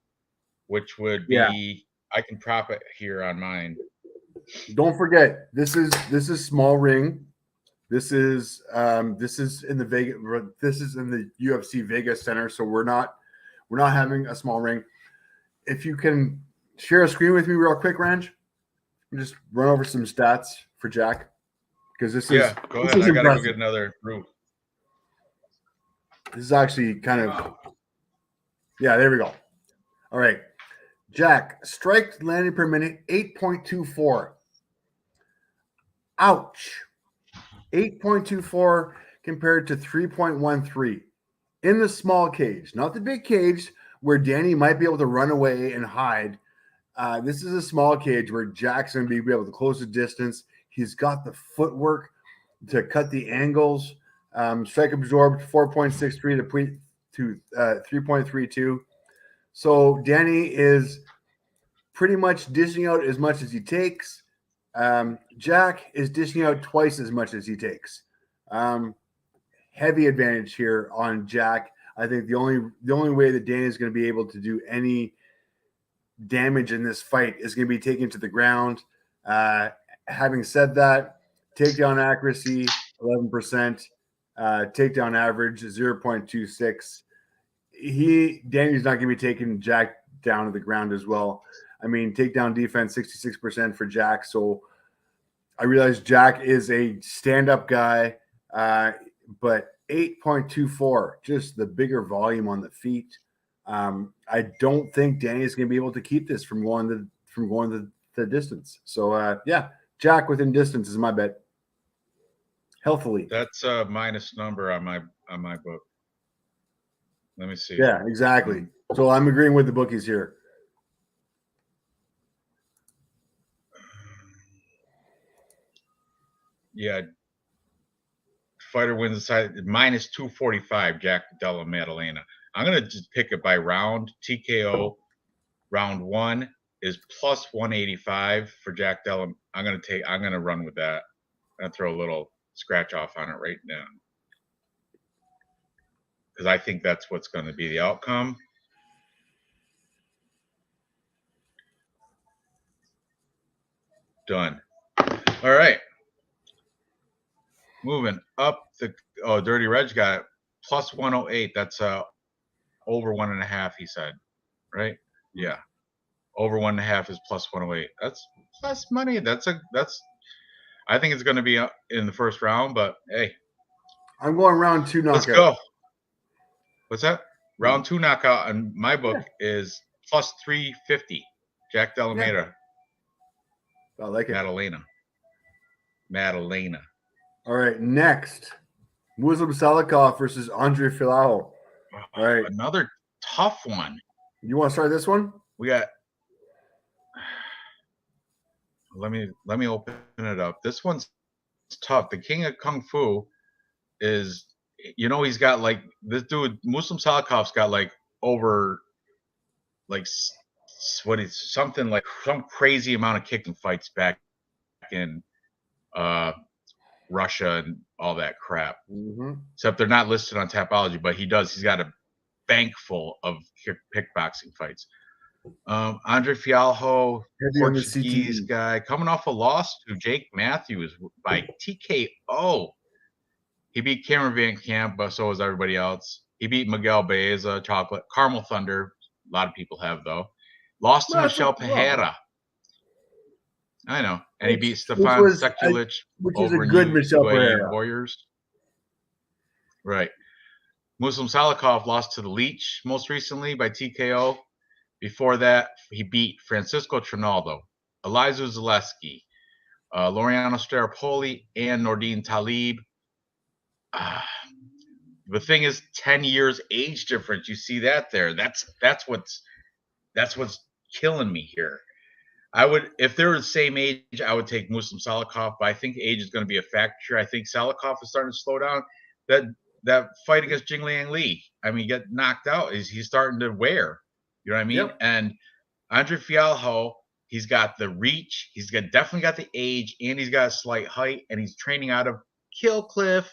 which would be I can prop it here on mine. Don't forget, this is small ring. This is in the Vegas. This is in the UFC Vegas Center, so we're not having a small ring. If you can share a screen with me real quick, Ranj, just run over some stats for Jack because this is go ahead. I gotta go get another group. This is actually kind of there we go. All right. Jack, strike landing per minute, 8.24. Ouch. 8.24 compared to 3.13 in the small cage, not the big cage where Danny might be able to run away and hide This is a small cage where Jack's going to be able to close the distance. He's got the footwork to cut the angles. Strike absorbed 4.63 to 3.32. So Danny is pretty much dishing out as much as he takes. Jack is dishing out twice as much as he takes. Heavy advantage here on Jack. I think the only way that Danny is going to be able to do any damage in this fight is going to be taken to the ground. Having said that, takedown accuracy 11%, takedown average 0.26. Danny's not going to be taking Jack down to the ground as well. I mean, takedown defense 66% for Jack. So I realize Jack is a stand-up guy, but 8.24, just the bigger volume on the feet. I don't think Danny is going to be able to keep this from going the distance. So yeah, Jack within distance is my bet. Healthily. That's a minus number on my book. Let me see. Yeah, exactly. So I'm agreeing with the bookies here. Yeah. Fighter wins the side minus 245, Jack Della Maddalena. I'm going to just pick it by round. TKO round 1 is plus 185 for Jack Della. I'm going to run with that. I'm going to throw a little scratch off on it right now, because I think that's what's going to be the outcome. Done. All right. Moving up Dirty Reg got plus 108. That's over 1.5, he said. Right? Yeah. Over 1.5 is plus 108. That's plus money. I think it's going to be in the first round, but hey. I'm going round 2 knockout. Let's go. What's that? Round 2 knockout in my book is plus 350. Jack Della Maddalena. I like it. Maddalena. All right, next, Muslim Salikov versus Andre Fialho. All right, another tough one. You want to start this one? We got. Let me open it up. This one's tough. The King of Kung Fu is, he's got like this dude. Muslim Salikov's got like over, like something like some crazy amount of kicking fights back in Russia and all that crap. Mm-hmm. Except they're not listed on Tapology, but he's got a bank full of kickboxing fights. Andre Fialho, Portuguese guy, coming off a loss to Jake Matthews by TKO. He beat Cameron Van Camp, but so was everybody else. He beat Miguel Baeza, Caramel Thunder. A lot of people have, though. Lost to Michel Pereira. I know. And he beat Stefan Sekulic, which is a good Michel Pereira. Warriors. Right. Muslim Salikov lost to the Leech most recently by TKO. Before that, he beat Francisco Trinaldo, Elizu Zaleski, Laureano Staropoli, and Nordine Talib. The thing is, 10 years age difference. You see that there. That's what's killing me here. I would, if they were the same age, I would take Muslim Salikov, but I think age is going to be a factor. I think Salikov is starting to slow down. That fight against Jingliang Li, I mean, get knocked out. He's starting to wear. You know what I mean? Yep. And Andre Fialho, he's got the reach, definitely got the age, and he's got a slight height, and he's training out of Killcliff,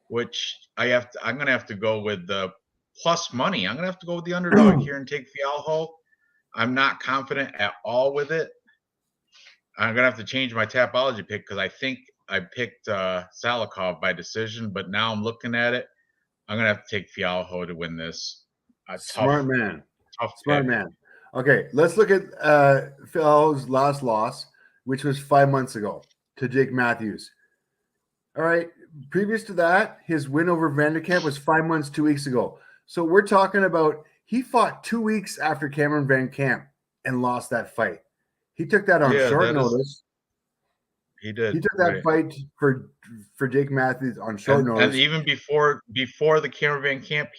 which I'm gonna have to go with the plus money. I'm gonna have to go with the underdog here and take Fialho. I'm not confident at all with it. I'm gonna have to change my Tapology pick because I think I picked Salikov by decision, but now I'm looking at it. I'm gonna have to take Fialho to win this. Smart man. Smart man. Okay, let's look at Fialho's last loss, which was 5 months ago to Jake Matthews. All right. Previous to that, his win over Vanderkamp was 5 months, 2 weeks ago. So we're talking about he fought 2 weeks after Cameron Van Camp and lost that fight. He took that on short notice. He did. He took that fight for Jake Matthews on short notice. And even before the Cameron Van Camp,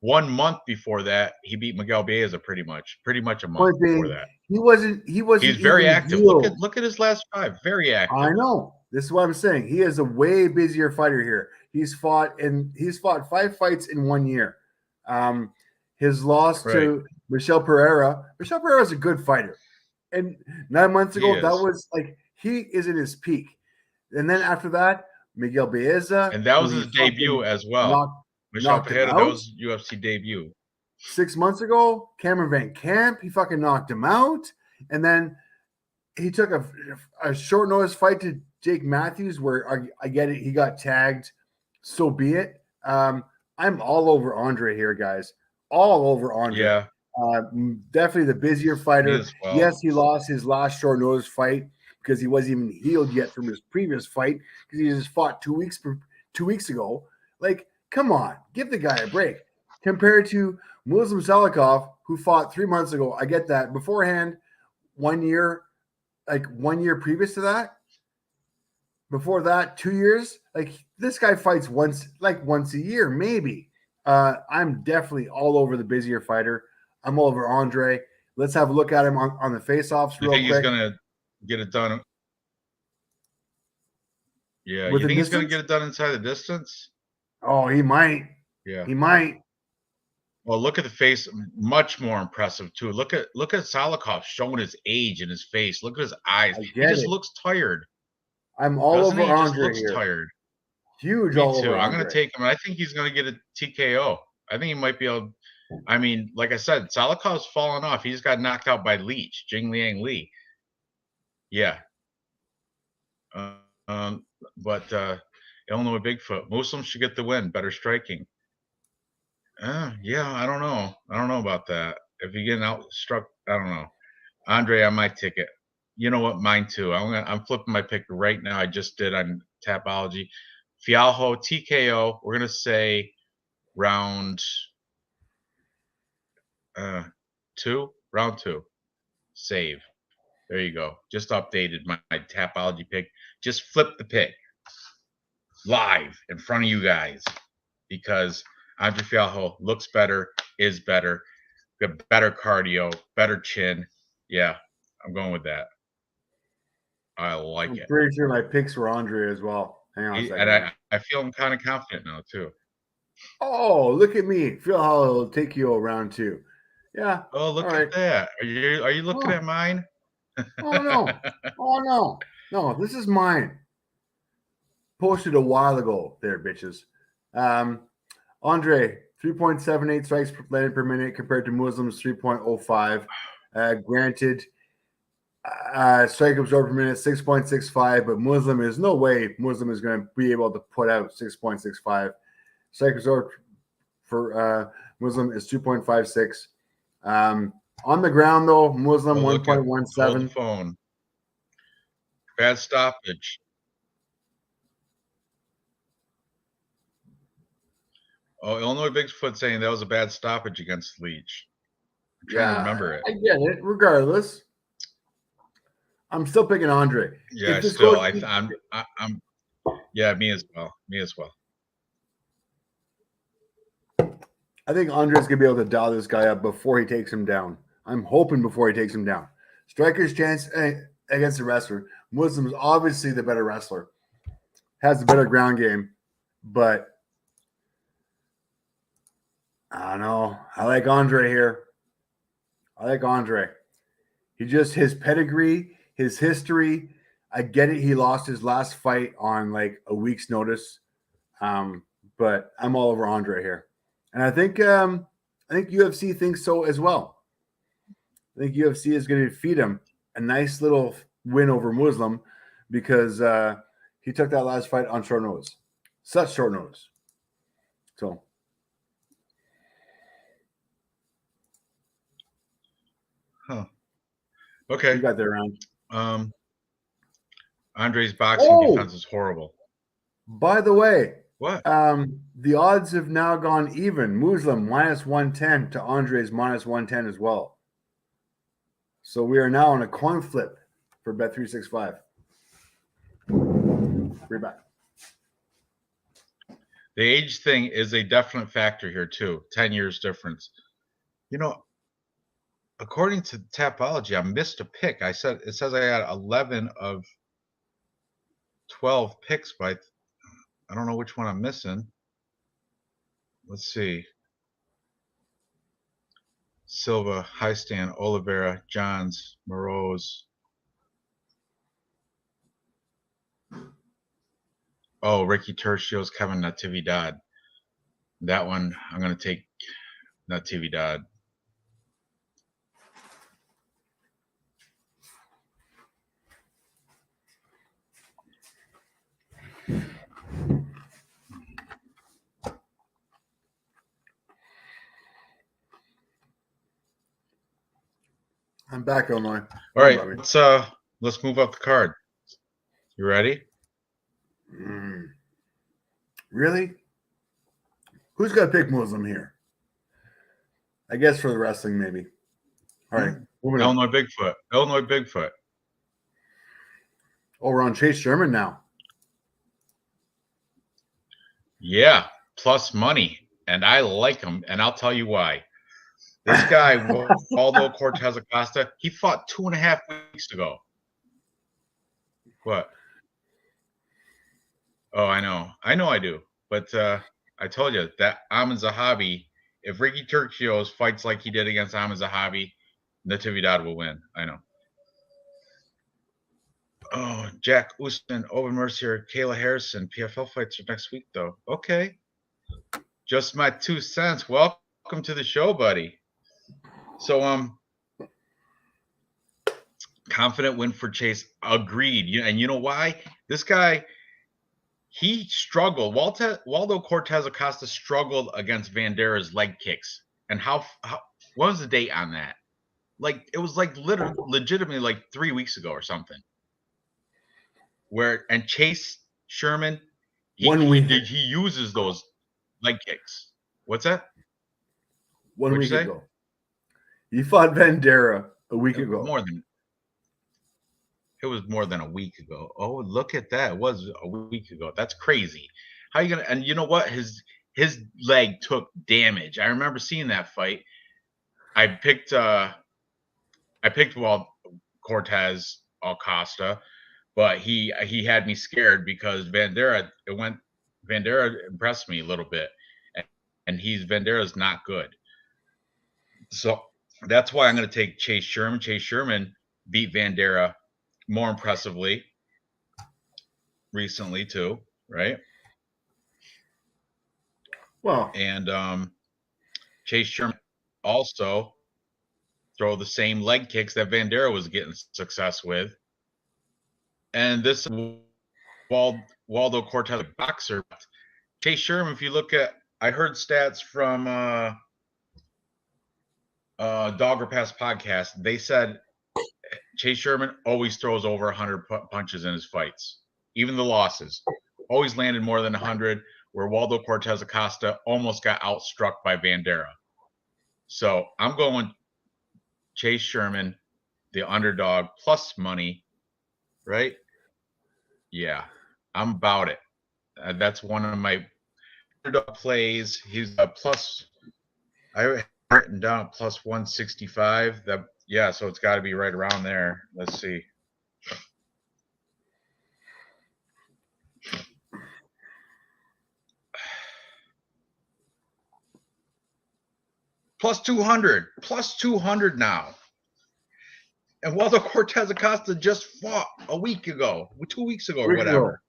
1 month before that, he beat Miguel Baeza pretty much a month before that. He wasn't He's very even active. healed. Look at his last 5. Very active. I know. This is what I'm saying. He is a way busier fighter here. He's fought 5 fights in 1 year. His loss to Michel Pereira. Michel Pereira is a good fighter. And 9 months ago, that was like he is in his peak. And then after that, Miguel Baeza. And that was his debut as well. Michel Pereira, that was UFC debut. 6 months ago, Cameron Van Camp, he fucking knocked him out. And then he took a short notice fight to Jake Matthews where I get it. He got tagged. So be it. I'm all over Andre here, guys. All over Andre. Yeah. Definitely the busier fighter. Well. Yes, he lost his last short notice fight because he wasn't even healed yet from his previous fight because he just fought 2 weeks ago. Like, come on, give the guy a break. Compared to Muslim Salikov, who fought 3 months ago. I get that. Beforehand, 1 year, like 1 year previous to that. Before that, 2 years. Like, this guy fights once a year, maybe. I'm definitely all over the busier fighter. I'm all over Andre. Let's have a look at him on the face-offs real quick. You think he's going to get it done? Yeah. You think he's going to get it done inside the distance? Oh, he might. Yeah. He might. Well, look at the face. Much more impressive, too. Look at Salikov showing his age in his face. Look at his eyes. He just looks tired. I'm all over Andre just looks here. Tired. Huge. Me all too. over I'm going Andre. to take him. I think he's going to get a TKO. I think he might be able. I mean, like I said, Salikov's fallen off. He just got knocked out by Leach, Jing Liang Li. Yeah. But Illinois Bigfoot. Muslims should get the win. Better striking. Yeah, I don't know. I don't know about that. If you're getting outstruck, I don't know. Andre on my ticket. You know what? Mine too. I'm flipping my pick right now. I just did on Tapology. Fialho TKO. We're gonna say round 2. Round 2. Save. There you go. Just updated my Tapology pick. Just flip the pick live in front of you guys because Andre Fialho looks better, is better, got better cardio, better chin. Yeah, I'm going with that. I like it. I'm pretty sure my picks were Andre as well. Hang on a second. And I feel kind of confident now too. Oh, look at me. Fialho will take you round 2. Yeah. Oh, look at that. Are you looking at mine? Oh no. Oh no. No, this is mine. Posted a while ago there, bitches. Andre, 3.78 strikes landed per minute compared to Muslim's 3.05. Granted, strike absorbed per minute 6.65, but Muslim is no way Muslim is going to be able to put out 6.65. Strike absorbed for Muslim is 2.56. On the ground though, Muslim 1.17. Hold the phone. Bad stoppage. Oh, Illinois Bigfoot saying that was a bad stoppage against Leach. I'm trying to remember it. I get it. Regardless, I'm still picking Andre. Yeah, still. I'm. Yeah, me as well. Me as well. I think Andre's gonna be able to dial this guy up before he takes him down. I'm hoping before he takes him down. Striker's chance against the wrestler. Muslim's obviously the better wrestler. Has the better ground game, but I don't know. I like Andre here. I like Andre. His pedigree, his history. I get it. He lost his last fight on like a week's notice. But I'm all over Andre here. And I think UFC thinks so as well. I think UFC is going to feed him a nice little win over Muslim because he took that last fight on short notice. Such short notice. So. Huh. Okay. You got there, Ranj. Andre's boxing defense is horrible. By the way, what? The odds have now gone even. Muslim -110 to Andre's -110 as well. So we are now on a coin flip for Bet365. We're back. The age thing is a definite factor here too. 10 years difference. You know, according to Tapology, I missed a pick. It says I had 11 of 12 picks, but I don't know which one I'm missing. Let's see. Silva, Highstand, Oliveira, Johns, Moroz. Oh, Ricky Tercios, Kevin Natividad. That one, I'm going to take Natividad. I'm back, Illinois. All right, let's move up the card. You ready? Really? Who's got to pick Muslim here? I guess for the wrestling, maybe. All right. Illinois Bigfoot. Illinois Bigfoot. Oh, we're on Chase Sherman now. Yeah, plus money. And I like him, and I'll tell you why. This guy, Waldo Cortez Acosta, he fought 2.5 weeks ago. What? Oh, I know. I do. But I told you that Amin Zahabi, if Ricky Turcios fights like he did against Amin Zahabi, Natividad will win. I know. Oh, Jack Usman, Owen Mercier, Kayla Harrison. PFL fights are next week, though. Okay. Just my 2 cents. Welcome to the show, buddy. So, confident win for Chase. Agreed. And you know why? This guy, he struggled. Waldo Cortez Acosta struggled against Vandera's leg kicks. And how what was the date on that? Like, it was like legitimately like 3 weeks ago or something. And Chase Sherman, he uses those leg kicks. What's that? 1 week ago. He fought Vandera a week ago. It was more than a week ago. Oh, look at that. It was a week ago. That's crazy. How you gonna? And you know what? His leg took damage. I remember seeing that fight. I picked Cortez Acosta, but he had me scared because Vandera impressed me a little bit, and Vandera's not good. So that's why I'm going to take Chase Sherman. Chase Sherman beat Vandera more impressively recently too, right? Well, and Chase Sherman also throw the same leg kicks that Vandera was getting success with. And this Waldo Cortez, a boxer. Chase Sherman, if you look at, I heard stats from Dogger Pass podcast. They said Chase Sherman always throws over 100 punches in his fights, even the losses. Always landed more than 100, where Waldo Cortez Acosta almost got outstruck by Vandera. So I'm going Chase Sherman, the underdog, plus money, right? Yeah, I'm about it. That's one of my underdog plays. He's a plus. I have written down plus 165. Yeah, so it's got to be right around there. Let's see. Plus 200 now. And Waldo Cortez Acosta just fought a week ago, 2 weeks ago, or whatever.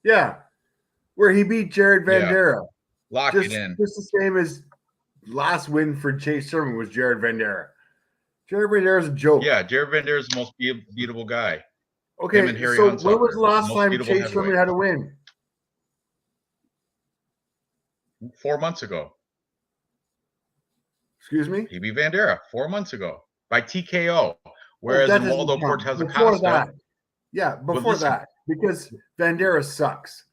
Yeah, where he beat Jared Vandera. Yeah. Lock it in. Just the same as last win for Chase Sherman was Jared Vandera. Jared Vandera is a joke. Yeah, Jared Vandera is the most beatable guy. Okay, so when was the last time Chase Sherman had a win? 4 months ago. Excuse me? He beat Vandera 4 months ago by TKO. Whereas Waldo Cortez Acosta. Before that, because Vandera sucks.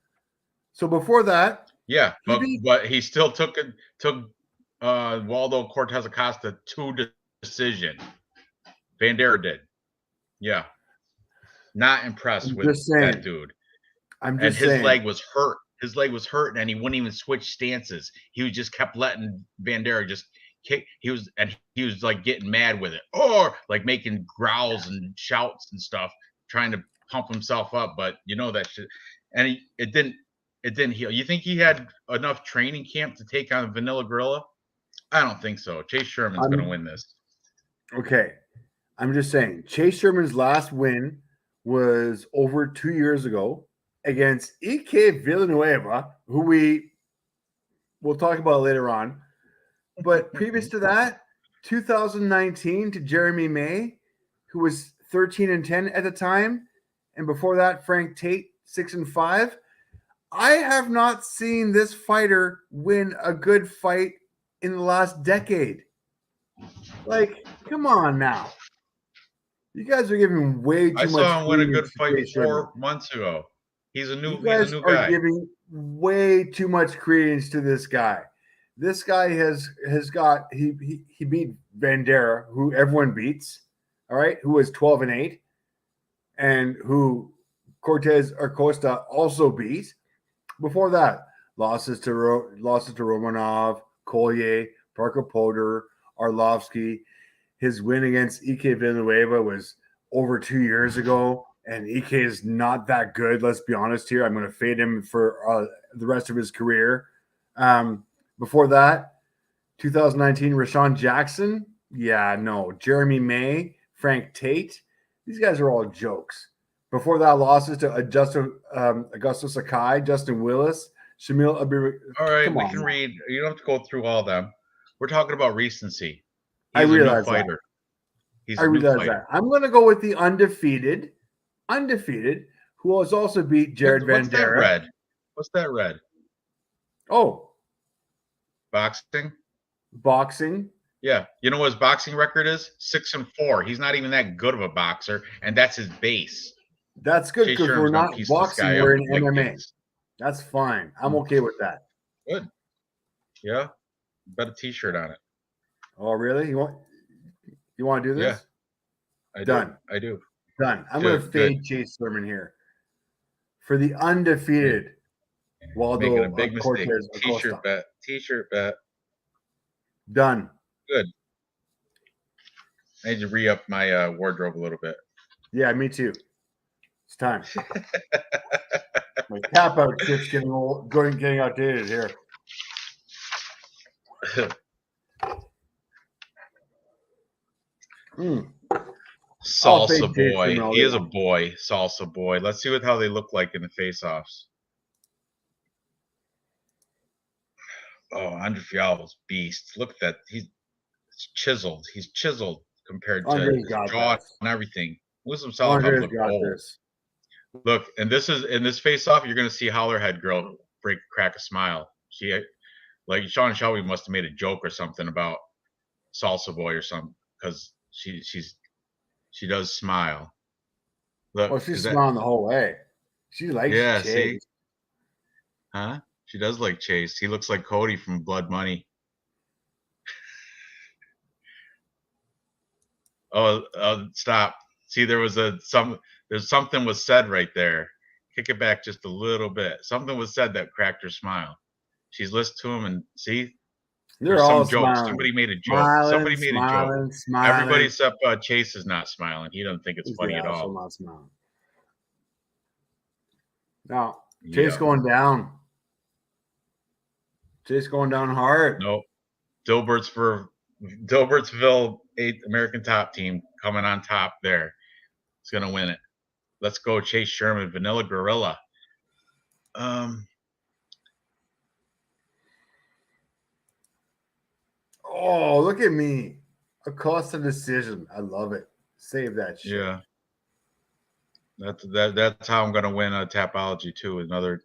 So before that, yeah, but he still took Waldo Cortez Acosta to decision. Vandera did. Yeah. Not impressed with that dude. I'm just saying. His leg was hurt. his leg was hurting and he wouldn't even switch stances. He just kept letting Bandera just kick. He was like getting mad with it, or like making growls and shouts and stuff, trying to pump himself up. But you know that shit, and it didn't heal. You think he had enough training camp to take on Vanilla Gorilla? I don't think so. Chase Sherman's going to win this. Okay. I'm just saying, Chase Sherman's last win was over 2 years ago against EK Villanueva, who we'll talk about later on. But previous to that, 2019 to Jeremy May, who was 13-10 at the time. And before that, Frank Tate, 6-5. I have not seen this fighter win a good fight in the last decade. Like, come on now. You guys are giving way too much. I saw him win a good fight 4 months ago. He's a new guy. Are giving way too much credence to this guy. This guy has got he beat Bandera, who everyone beats, all right, who was 12-8, and who Cortez Acosta also beat. Before that, losses to Romanov, Collier, Parker Potter, Arlovsky. His win against EK Villanueva was over 2 years ago, and EK is not that good. Let's be honest here. I'm going to fade him for the rest of his career. Before that, 2019, Rashawn Jackson. Yeah, no. Jeremy May, Frank Tate. These guys are all jokes. Before that, losses to Augusto Sakai, Justin Willis, Shamil Abir. All right, we can read. You don't have to go through all of them. We're talking about recency. I realize that. I realize that. I'm going to go with the undefeated, who has also beat Jared Bandera. What's that red? Oh. Boxing? Yeah. You know what his boxing record is? 6-4. He's not even that good of a boxer, and that's his base. That's good because we're not boxing, we're in MMA. That's fine. I'm okay with that. Good. Yeah. Bet a t-shirt on it. Oh, really? You want to do this? Yeah. I do. Done. I'm going to fade Chase Sherman here. For the undefeated Waldo making a big Cortez mistake. T-shirt bet. Done. Good. I need to re-up my wardrobe a little bit. Yeah, me too. It's time. My tap out kit's getting outdated here. Salsa boy. He is a boy. Salsa boy. Let's see how they look like in the face-offs. Oh, Andre Fialho's beast. Look at that. He's chiseled. He's chiseled compared to his jaw and everything. Listen, look old. Look, and this is in this face-off. You're going to see Hollerhead girl crack a smile. She, like Sean Shelby, must have made a joke or something about Salsa Boy or something because she does smile. Look, well, she's smiling the whole way. She likes Chase. See? Huh? She does like Chase. He looks like Cody from Blood Money. Oh, stop. See, there's something was said right there. Kick it back just a little bit. Something was said that cracked her smile. She's listened to him and see, there's all some jokes. Smiling. Somebody made a joke. Somebody made a joke. Everybody except Chase is not smiling. He doesn't think it's funny at all. Not smiling. Now, Chase going down. Chase going down hard. Nope. Dilbertsville 8th American Top Team coming on top there. It's going to win it. Let's go Chase Sherman, Vanilla Gorilla. Oh, look at me. Acosta decision. I love it. Save that shit. Yeah. That's how I'm going to win a Tapology too. Another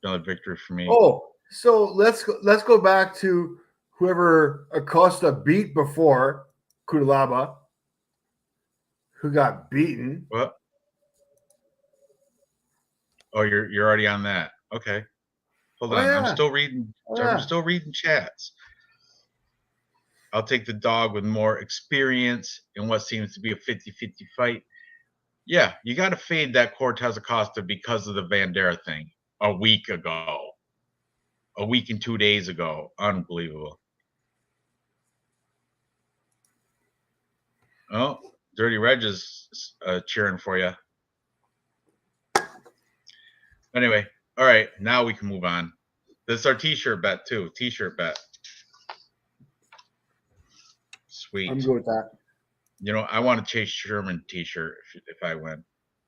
victory for me. Oh, so let's go back to whoever Acosta beat before, Kudalaba, who got beaten. What? Oh, you're already on that. Okay. Hold on. Yeah. I'm still reading. I'm still reading chats. I'll take the dog with more experience in what seems to be a 50-50 fight. Yeah, you got to fade that Cortez Acosta because of the Bandera thing. a week ago, a week and 2 days ago. Unbelievable. Oh, Dirty Reg is cheering for you. Anyway, all right, now we can move on. This is our T-shirt bet too. T-shirt bet. Sweet. I'm good with that. You know, I want a Chase Sherman T-shirt if I win.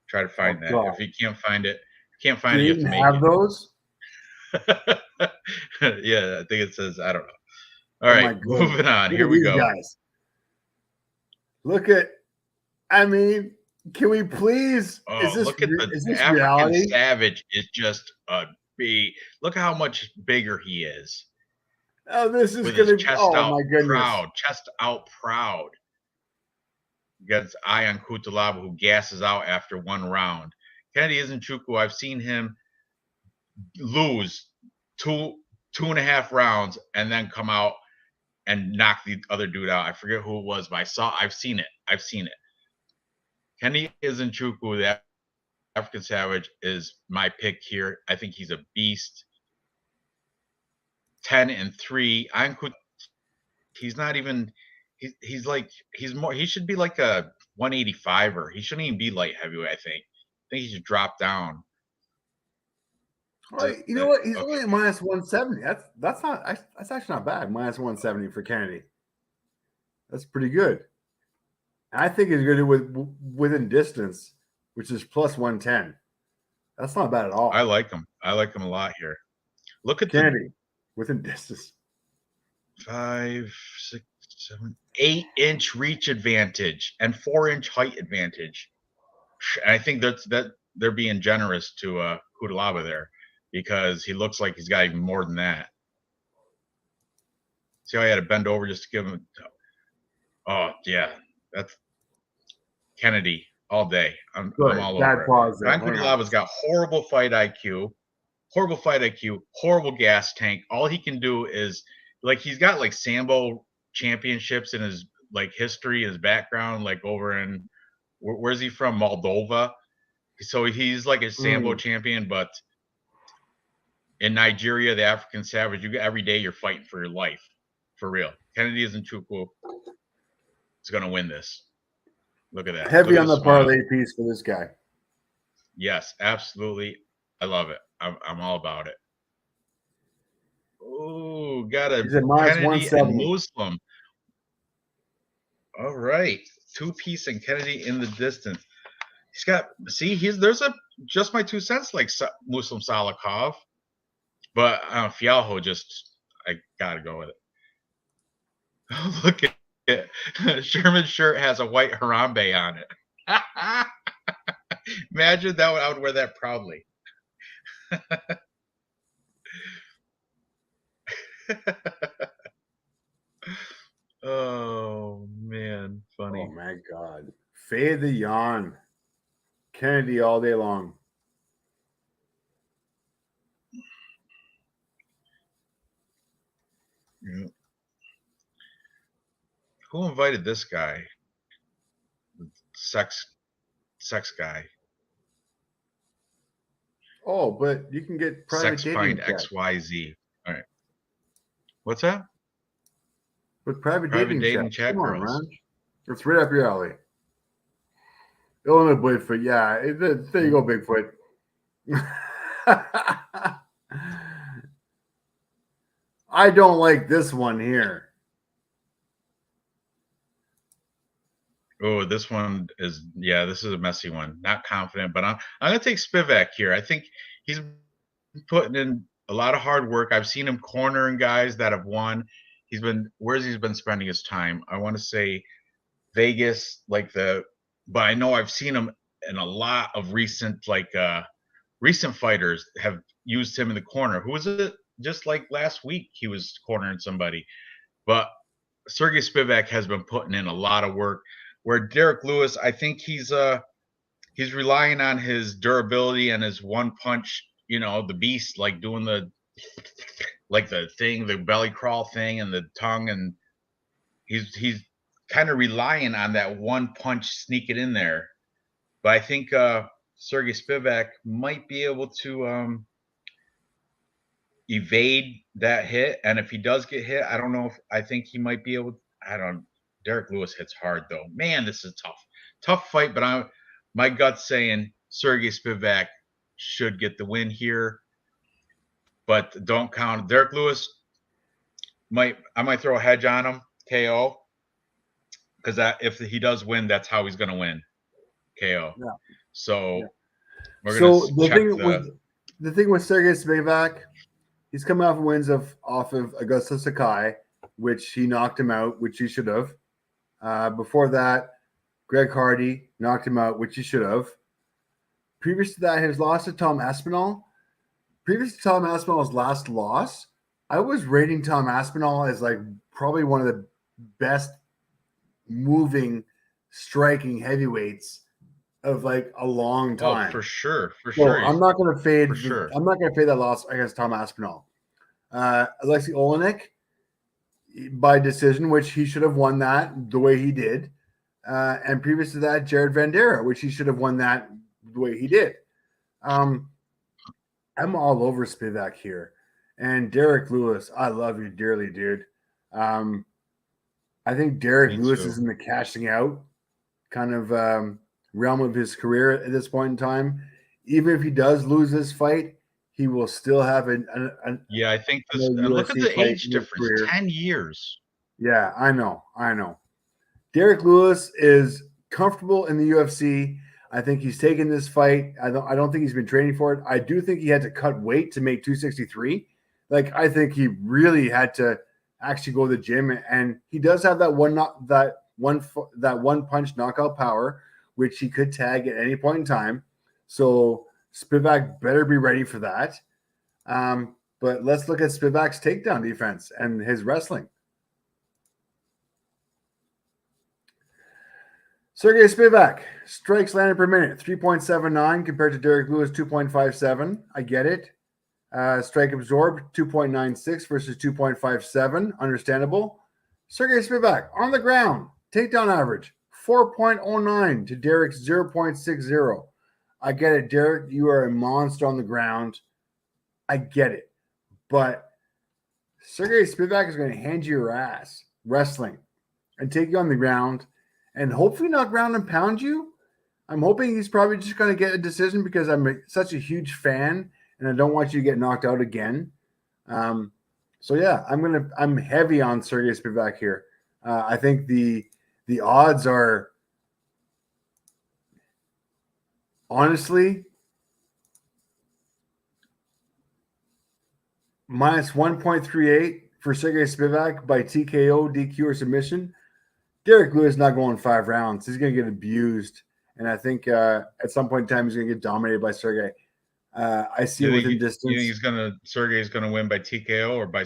Try to find that. God. If you can't find it, you have Do to you make have those? Yeah, I think it says, I don't know. All Oh right, my goodness. moving on. Look Here at we these go. guys. Look at, I mean, can we please? Oh, is this look at is the this African reality? Savage is just a big. Look how much bigger he is. Oh, this is With gonna his be. chest Oh out, my goodness. proud, chest out, proud. Against Ion Kutalaba, who gasses out after one round. Kennedy Izinchukwu, I've seen him lose two and a half rounds and then come out and knock the other dude out. I forget who it was, but I've seen it. Kennedy Izinchukwu, the African Savage, is my pick here. I think he's a beast. 10-3. He's not even. He's like he's more. He should be like a 185er. He shouldn't even be light heavyweight. I think he should drop down. Well, you know what? He's Okay. only at minus 170. That's actually not bad. Minus 170 for Kennedy. That's pretty good. And I think he's going to do within distance, which is plus 110. That's not bad at all. I like him. I like him a lot here. Look at Kennedy within distance. 5, 6, 7, 8-inch reach advantage and 4-inch height advantage. And I think that they're being generous to Kutalaba there because he looks like he's got even more than that. See how he had to bend over just to give him. Oh yeah, that's Kennedy all day. I'm all over it. Ryan Kutalaba's got horrible fight IQ, horrible gas tank. All he can do is like he's got like Sambo championships in his like history, his background, like over in where's he from? Moldova. So he's like a Sambo champion, but in Nigeria, the African Savage, every day you're fighting for your life, for real. Kennedy Izinchukwu is going to win this. Look at that. Heavy on the parlay piece for this guy. Yes, absolutely. I love it. I'm all about it. Oh, got a Kennedy and Muslim. All right, 2-piece and Kennedy in the distance. He's got. See, there's just my 2 cents like Muslim Salikov, but Fialho I gotta go with it. Look at it. Sherman's shirt has a white Harambe on it. Imagine that. I would wear that proudly. Oh man, funny. Oh my God. Fade the yawn. Kennedy all day long. Yeah. Who invited this guy? Sex guy. Oh, but you can get private Sex find dating XYZ. All right. What's that? With private dating chat. Come on, girls. Ranj. It's right up your alley. Illinois Bigfoot. Yeah. There you go, Bigfoot. I don't like this one here. Oh, this one is this is a messy one. Not confident, but I'm gonna take Spivak here. I think he's putting in a lot of hard work. I've seen him cornering guys that have won. Where's he been spending his time? I want to say Vegas, but I know I've seen him in a lot of recent fighters have used him in the corner. Who was it? Just like last week, he was cornering somebody. But Sergey Spivak has been putting in a lot of work. Where Derek Lewis, I think he's relying on his durability and his one punch, the beast, like doing the thing, the belly crawl thing and the tongue, and he's kind of relying on that one punch, sneak it in there. But I think Sergey Spivak might be able to evade that hit. And if he does get hit, I don't know if I think he might be able. Derek Lewis hits hard though. Man, this is tough fight. But my gut's saying Sergey Spivak should get the win here. But don't count Derek Lewis. I might throw a hedge on him, KO, because if he does win, that's how he's going to win, KO. Yeah. So Yeah. we're going to check the thing with Sergey Spivak, he's coming off wins off of Augusta Sakai, which he knocked him out, which he should have. Before that, Greg Hardy knocked him out, which he should have. Previous to that, his loss to Tom Aspinall. Previous to Tom Aspinall's last loss, I was rating Tom Aspinall as like probably one of the best moving, striking heavyweights of like a long time. Oh, for sure. I'm not going to fade. Sure. I'm not going to fade that loss against Tom Aspinall. Alexei Olenek by decision, which he should have won that the way he did. And previous to that, Jared Vandera, which he should have won that the way he did. I'm all over Spivak here. And Derek Lewis, I love you dearly, dude. I think Derek Lewis is in the cashing out kind of realm of his career at this point in time. Even if he does lose this fight, he will still have yeah, I think this. Look at the age difference, 10 years. Yeah, I know. Derek Lewis is comfortable in the UFC. I think he's taken this fight. I don't think he's been training for it. I do think he had to cut weight to make 263. Like, I think he really had to actually go to the gym, and he does have that one punch knockout power, which he could tag at any point in time. So Spivak better be ready for that. But let's look at Spivak's takedown defense and his wrestling. Sergey Spivak, strikes landed per minute, 3.79 compared to Derek Lewis, 2.57. I get it. Strike absorbed, 2.96 versus 2.57. Understandable. Sergey Spivak, on the ground, takedown average, 4.09 to Derek's 0.60. I get it, Derek. You are a monster on the ground. I get it. But Sergey Spivak is going to hand you your ass wrestling and take you on the ground and hopefully not ground and pound you. I'm hoping he's probably just going to get a decision because I'm such a huge fan and I don't want you to get knocked out again. So yeah, I'm heavy on Sergey Spivak here. I think the odds are honestly minus 1.38 for Sergey Spivak by TKO, DQ, or submission. Derek Lewis not going 5 rounds. He's going to get abused. And I think at some point in time, he's going to get dominated by Sergey. I see it within distance. You think Sergey's going to win by TKO or by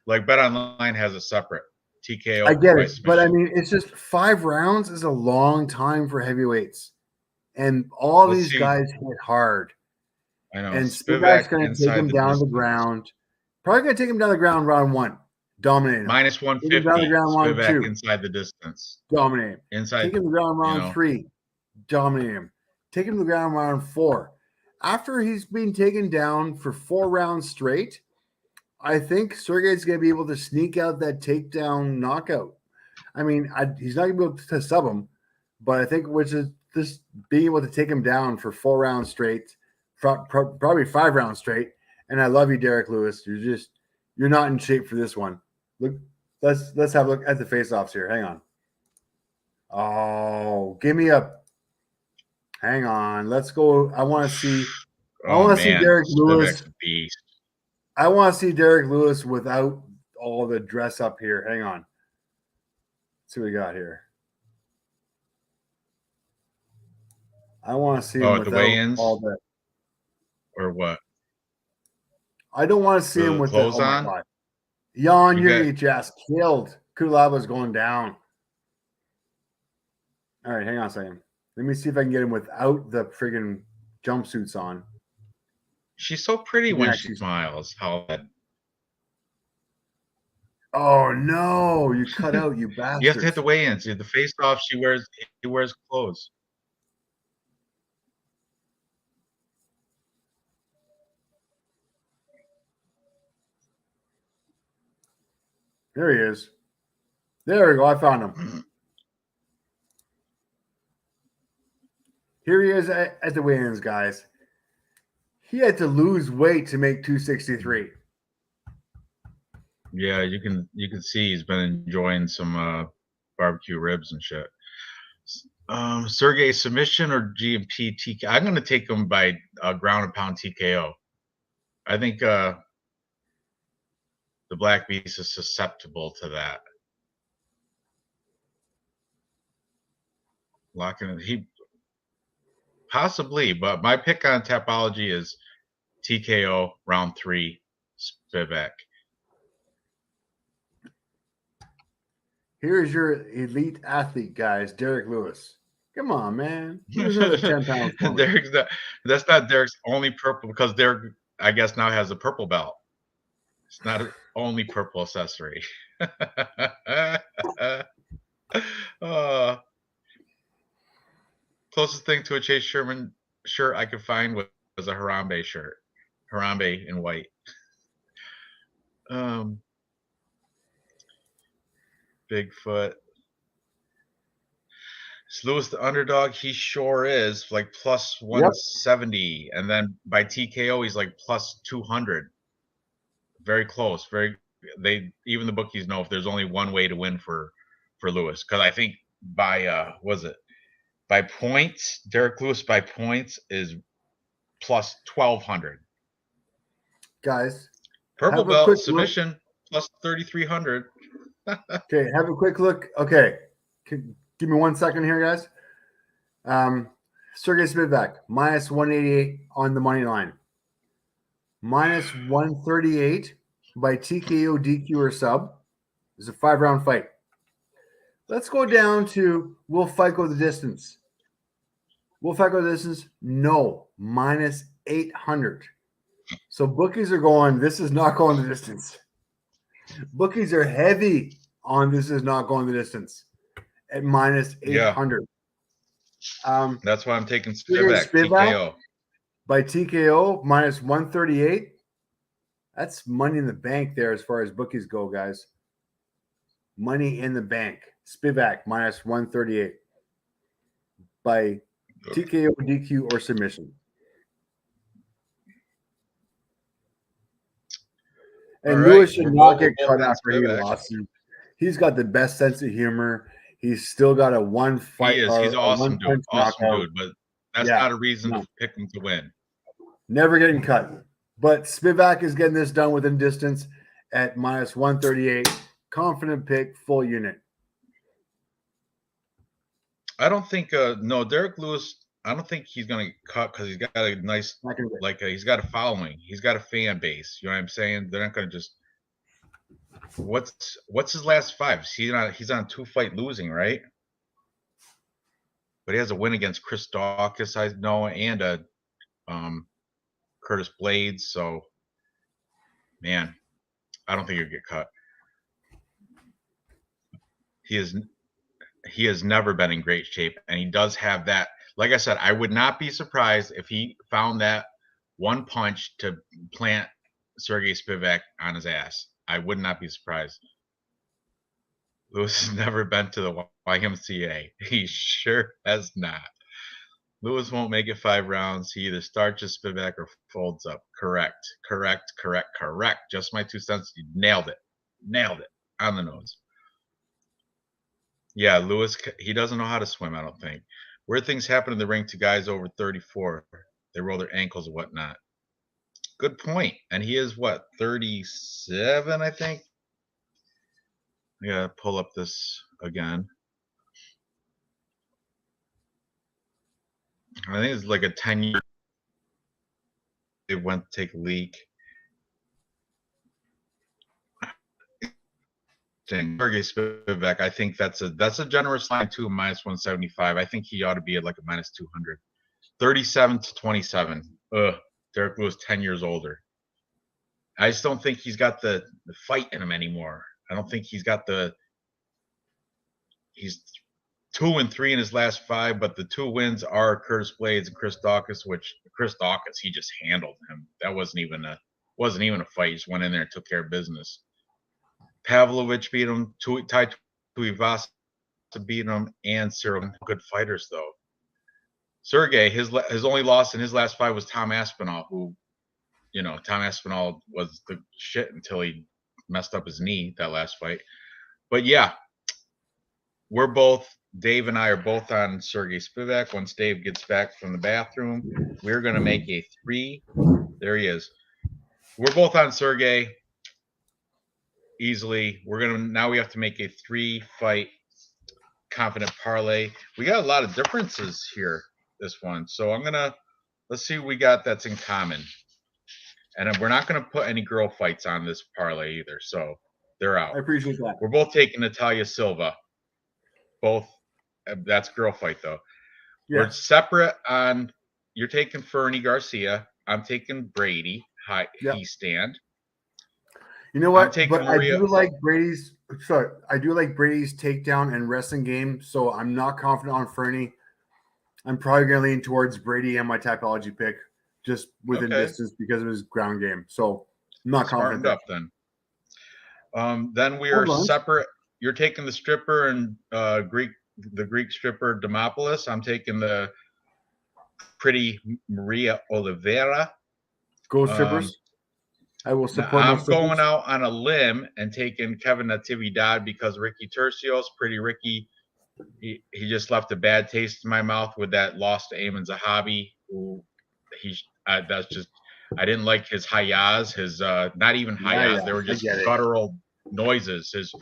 like Bet Online has a separate TKO. I get it, but I mean, it's just 5 rounds is a long time for heavyweights, and all these guys hit hard. I know. And Spivak's going to take him down the ground. Probably going to take him down the ground round 1. Dominate him. Minus 150. Down the ground round 2. Inside the distance. Dominate him. Inside. Take him to the ground round 3. Dominate him. Take him to the ground round 4. After he's been taken down for 4 rounds straight, I think Sergey's going to be able to sneak out that takedown knockout. I mean, he's not going to be able to sub him, but I think which is just being able to take him down for 4 rounds straight, probably 5 rounds straight. And I love you, Derek Lewis. You're not in shape for this one. Look, let's have a look at the face-offs here. Hang on. Oh, give me a. Hang on. Let's go. I want to see. I want to see Derek Lewis. Beast. I want to see Derek Lewis without all the dress up here. Hang on. Let's see what we got here. I want to see him without the weigh-ins? all that. Or what? I don't want to see him with clothes the on. Jan, you're going to get your ass killed. Kulaba's going down. All right, hang on a second. Let me see if I can get him without the friggin' jumpsuits on. She's so pretty when she smiles. Oh no! You cut out, you bastard. You have to hit the weigh-ins. The face-off. He wears clothes. There he is. There we go. I found him. Here he is at the weigh-ins, guys. He had to lose weight to make 263. Yeah, you can see he's been enjoying some barbecue ribs and shit. Sergey, submission or GMP TKO? I'm going to take him by ground and pound TKO. I think the Black Beast is susceptible to that. Locking he possibly, but my pick on Tapology is TKO round 3 Spivak. Here's your elite athlete, guys, Derek Lewis. Come on, man. Lose another 10 pounds. That's not Derek's only purple, because Derek, I guess, now has a purple belt. It's not only purple accessory. Closest thing to a Chase Sherman shirt I could find was a Harambe shirt. Harambe in white. Bigfoot. Is Lewis the underdog? He sure is, like plus 170. Yep. And then by TKO, he's like plus 200. Very close. Even the bookies know if there's only one way to win for Lewis. Because I think by by points, Derek Lewis by points is plus 1,200. Guys, purple belt submission plus 3,300. Okay, have a quick look. Okay, give me 1 second here, guys. Sergey Spivak minus 188 on the money line, minus 138 by TKO, DQ, or sub. It's a 5-round fight. Let's go down to will fight go the distance. Will fight go the distance? No, minus 800. So bookies are going, this is not going the distance. Bookies are heavy on this is not going the distance at minus 800. Yeah. That's why I'm taking Spivak TKO. By TKO, minus 138. That's money in the bank there as far as bookies go, guys. Money in the bank. Spivak, minus 138. By TKO, DQ, or submission. And Lewis should not get cut after he lost. He's got the best sense of humor. He's still got a one fight. He is. He's awesome, dude. Awesome, dude. But that's not a reason to pick him to win. Never getting cut. But Spivak is getting this done within distance at minus 138. Confident pick, full unit. I don't think Derek Lewis, I don't think he's gonna cut because he's got a nice he's got a following. He's got a fan base. You know what I'm saying? They're not gonna just what's his last 5? He's on 2-fight losing, right? But he has a win against Chris Dawkins, I know, and a Curtis Blades. So man, I don't think he'll get cut. He has never been in great shape, and he does have that. Like I said, I would not be surprised if he found that one punch to plant Sergey Spivak on his ass. I would not be surprised. Lewis has never been to the YMCA. He sure has not. Lewis won't make it 5 rounds. He either starches Spivak or folds up. Correct. Just my 2 cents. You nailed it. On the nose. Yeah, Lewis, he doesn't know how to swim, I don't think. Weird things happen in the ring to guys over 34. They roll their ankles and whatnot. Good point. And he is, what, 37, I think? I gotta pull up this again. I think it's like a 10-year. It went to take a leak. Sergey Spivak, I think that's a generous line too, minus 175. I think he ought to be at like a minus 200. 37 to 27. Derek Lewis 10 years older. I just don't think he's got the fight in him anymore. I don't think he's got he's 2-3 in his last 5, but the 2 wins are Curtis Blades and Chris Dawkins, which Chris Dawkins, he just handled him. That wasn't even a fight. He just went in there and took care of business. Pavlovich beat him. Tai Tuivasa beat him, and Cyril. Good fighters though. Sergey, his only loss in his last fight was Tom Aspinall, who, you know, Tom Aspinall was the shit until he messed up his knee that last fight. But yeah, Dave and I are both on Sergey Spivak. Once Dave gets back from the bathroom, we're going to make a 3. There he is. We're both on Sergey easily. Now we have to make a 3-fight confident parlay. We got a lot of differences here, this one. So let's see what we got that's in common. And we're not going to put any girl fights on this parlay either. So they're out. I appreciate that. We're both taking Natalia Silva. Both. That's girl fight though. Yeah. We're separate on. You're taking Fernie Garcia. I'm taking Brady. He stand. You know what? But Maria. I do like Brady's. Sorry, I do like Brady's takedown and wrestling game. So I'm not confident on Fernie. I'm probably going to lean towards Brady and my typology pick, just within distance because of his ground game. So I'm not confident. Up then. Then we are separate. You're taking the stripper and the Greek stripper Demopoulos. I'm taking the pretty Maria Oliveira. Go strippers. I will support. I'm going out on a limb and taking Kevin Natividad because Ricky Tercios, pretty Ricky, he just left a bad taste in my mouth with that loss to Eamon Zahabi. Who that's just, I didn't like his hayas, his not even hayas. They were just guttural noises. His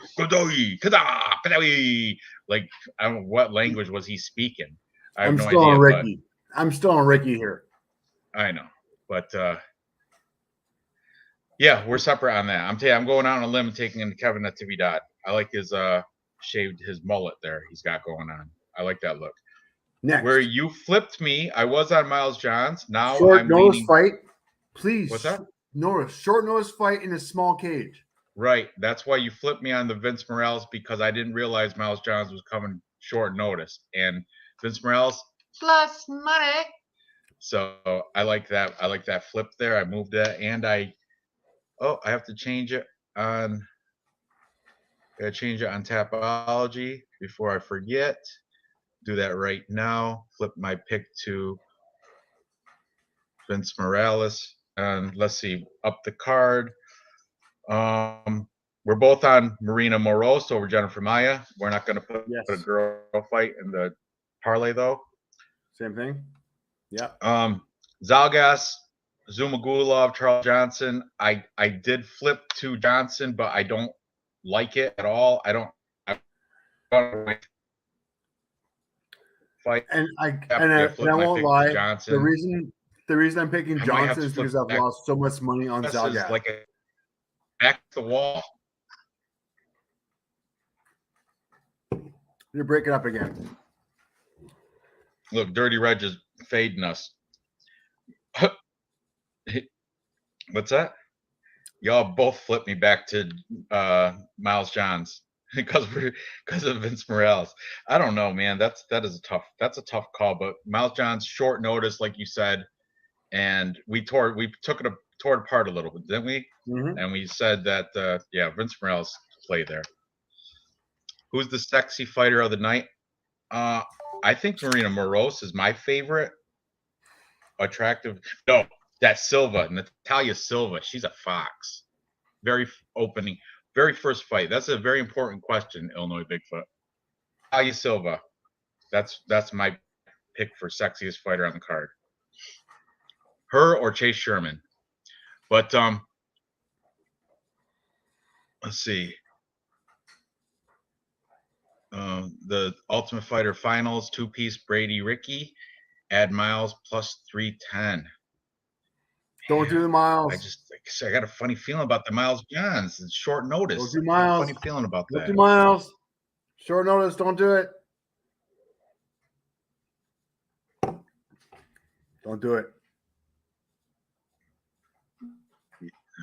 like, I don't know what language was he speaking. I have no idea. On Ricky. I'm still on Ricky here. I know, but yeah, we're separate on that. I'm going out on a limb and taking in Kevin Natividad. I like his shaved his mullet there he's got going on. I like that look. Next, where you flipped me, I was on Miles Johns. Now short notice fight, please. What's that? Short notice fight in a small cage. Right. That's why you flipped me on the Vince Morales, because I didn't realize Miles Johns was coming short notice. And Vince Morales plus money. So I like that. I like that flip there. I moved that, and I have to change it on. Gotta change it on Tapology before I forget. Do that right now. Flip my pick to Vince Morales, and let's see, up the card. We're both on Marina Moroz over Jennifer Maia. We're not going to put a girl fight in the parlay though. Same thing. Yeah. Zalgas, Zumagulov, Charles Johnson. I did flip to Johnson, but I don't like it at all. I don't fight. And I won't lie. Johnson. The reason I'm picking Johnson is because I've lost so much money on Zalgas. Like back to the wall. You're breaking up again. Look, Dirty Reg is fading us. What's that? Y'all both flipped me back to Miles Johns because of Vince Morales. I don't know, man. That's a tough call. But Miles Johns, short notice, like you said, and we tore it apart a little bit, didn't we? Mm-hmm. And we said that Vince Morales played there. Who's the sexy fighter of the night? I think Marina Moroz is my favorite. Attractive. No, that's Silva, Natalia Silva. She's a fox. Very opening, very first fight. That's a very important question, Illinois Bigfoot. Natalia Silva. That's my pick for sexiest fighter on the card. Her or Chase Sherman. But let's see. The Ultimate Fighter Finals, 2-piece Brady Ricky, add Miles plus 310. Don't do the Miles. I got a funny feeling about the Miles Johns. It's short notice. Don't do Miles. Funny feeling about that. Don't do Miles. Short notice. Don't do it. Don't do it.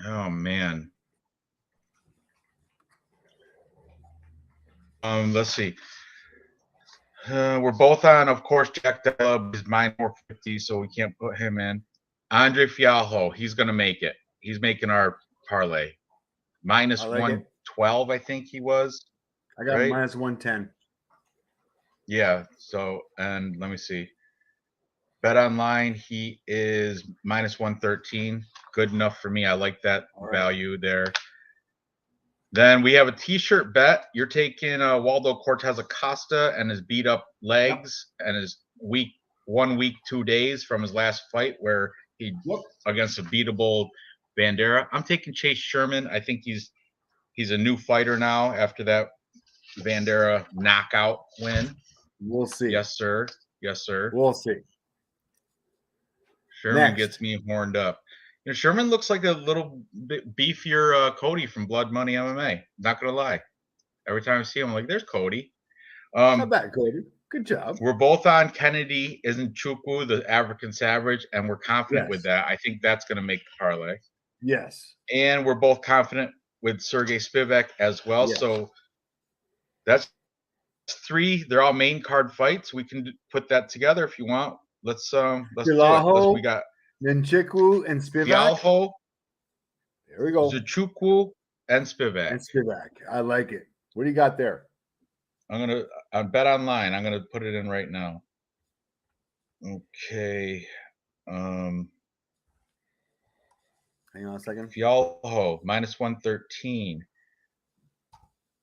Oh man. Let's see. We're both on, of course, Jack Della is mine 450, so we can't put him in. Andre Fialho, he's gonna make it. He's making our parlay. Minus 120 -12, I think he was. I got Right? -110. Yeah. So, and let me see. Bet online, he is -113. Good enough for me. I like that value there. Then we have a t-shirt bet. You're taking Waldo Cortez Acosta and his beat up legs and his 1 week, 2 days from his last fight where he against a beatable Bandera. I'm taking Chase Sherman. I think he's a new fighter now after that Bandera knockout win. We'll see. Yes, sir. Yes, sir. We'll see. Sherman gets me horned up. You know, Sherman looks like a little bit beefier Cody from Blood Money MMA. Not gonna lie. Every time I see him, I'm like, "There's Cody." Not bad, Cody. Good job. We're both on Kennedy Nzechukwu, the African Savage, and we're confident with that. I think that's going to make the parlay. Yes. And we're both confident with Sergey Spivak as well. Yes. So that's 3. They're all main card fights. We can put that together if you want. Let's do it. We got Nzechukwu and Spivak. Fialho. There we go. Nzechukwu and Spivak. I like it. What do you got there? On Bet Online, I'm gonna put it in right now. Okay. Hang on a second. Fialho -113.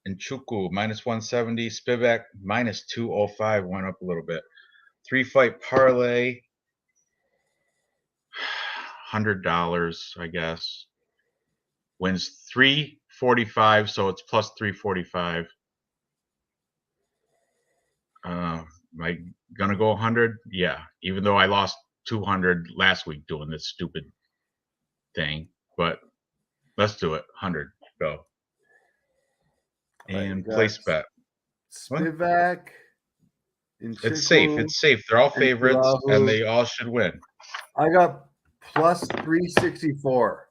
Nzechukwu -170. Spivak -205. Went up a little bit. 3-fight parlay. $100, I guess. Wins 345, so it's plus 345. Am I gonna go 100? Yeah, even though I lost 200 last week doing this stupid thing, but let's do it. 100, go. And place bet. Spivak. It's safe. It's safe. They're all favorites, and they all should win. I got plus 364.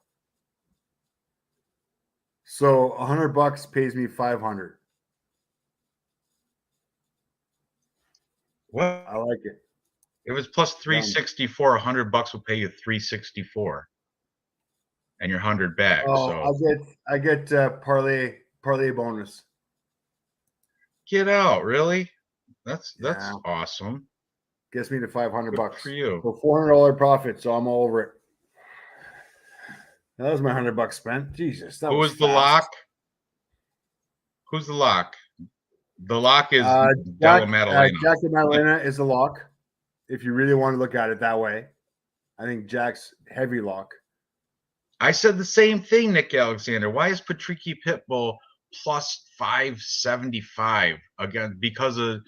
So $100 pays me 500. What? I like it. It was plus 364. $100 will pay you 364, and you're 100 back. Oh, so I get parlay bonus. Get out, really? That's awesome. Gets me to $500 for you. So $400 profit. So I'm all over it. That was my $100 spent. Jesus, that was the lock? Who's the lock? The lock is Della Maddalena. Jack Maddalena is the lock. If you really want to look at it that way, I think Jack's heavy lock. I said the same thing, Nick Alexander. Why is Patricky Pitbull plus 575 again? Because of,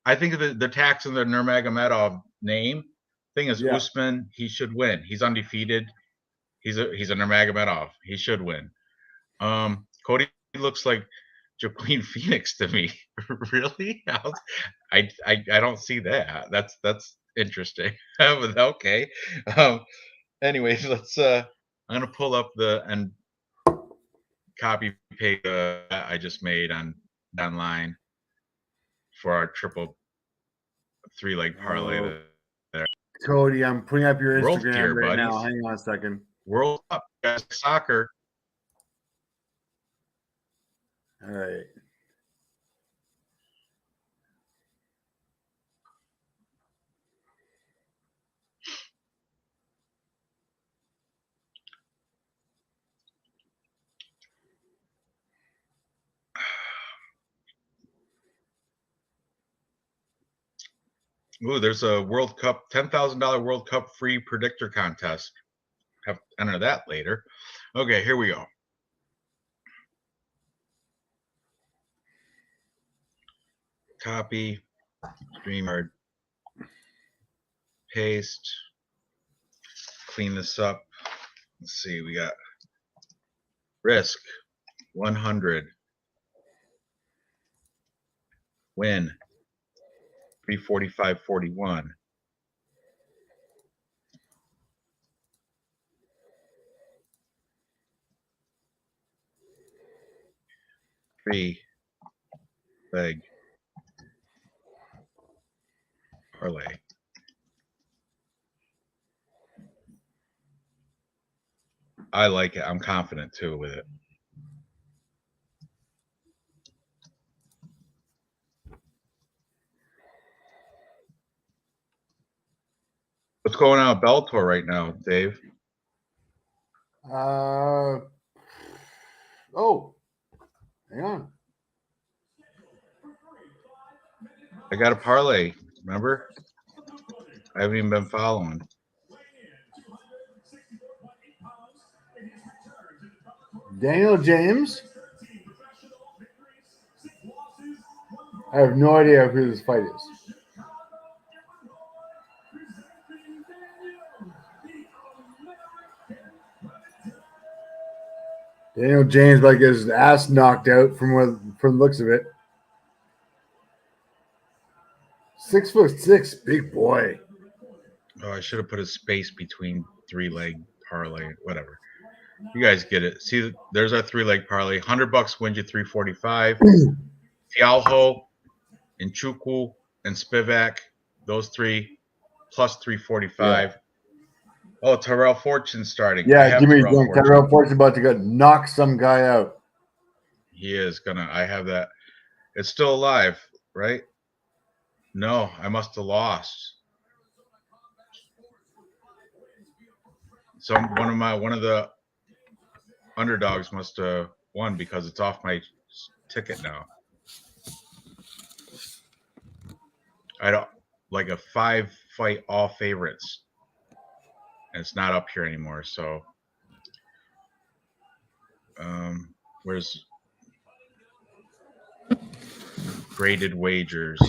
I think the tax in the Nurmagomedov name thing is Usman. He should win. He's undefeated. He's a Nurmagomedov. He should win. Cody looks like Joaquin Phoenix to me. Really? I don't see that. That's interesting. But okay. Anyways, let's I'm gonna pull up and copy paste I just made online for our triple 3-leg parlay there. Cody, I'm putting up your World Instagram gear, right buddies. now. Hang on a second. World Cup, guys, soccer. All right. Ooh, there's a World Cup, $10,000 World Cup free predictor contest. Have to enter that later. Okay, here we go. Copy, StreamYard, paste, clean this up. Let's see, we got risk 100, win 345.41. Leg parlay. I like it. I'm confident too with it. What's going on at Bellator right now, Dave? Oh, hang on. I got a parlay. Remember? I haven't even been following. Daniel James. I have no idea who this fight is. Daniel James like his ass knocked out from the looks of it. 6'6", big boy. Oh, I should have put a space between 3-leg parlay. Whatever. You guys get it. See, there's our 3-leg parlay. $100 wins you 345. Fialho, Nchukwu, and Spivak. Those three plus 345. Yeah. Oh, Terrell Fortune's starting. Yeah, give me Terrell Fortune's about to go knock some guy out. He is gonna. I have that. It's still alive, right? No, I must have lost. So one of the underdogs must have won because it's off my ticket now. I don't like a 5-fight all favorites, and it's not up here anymore. So, where's graded wagers?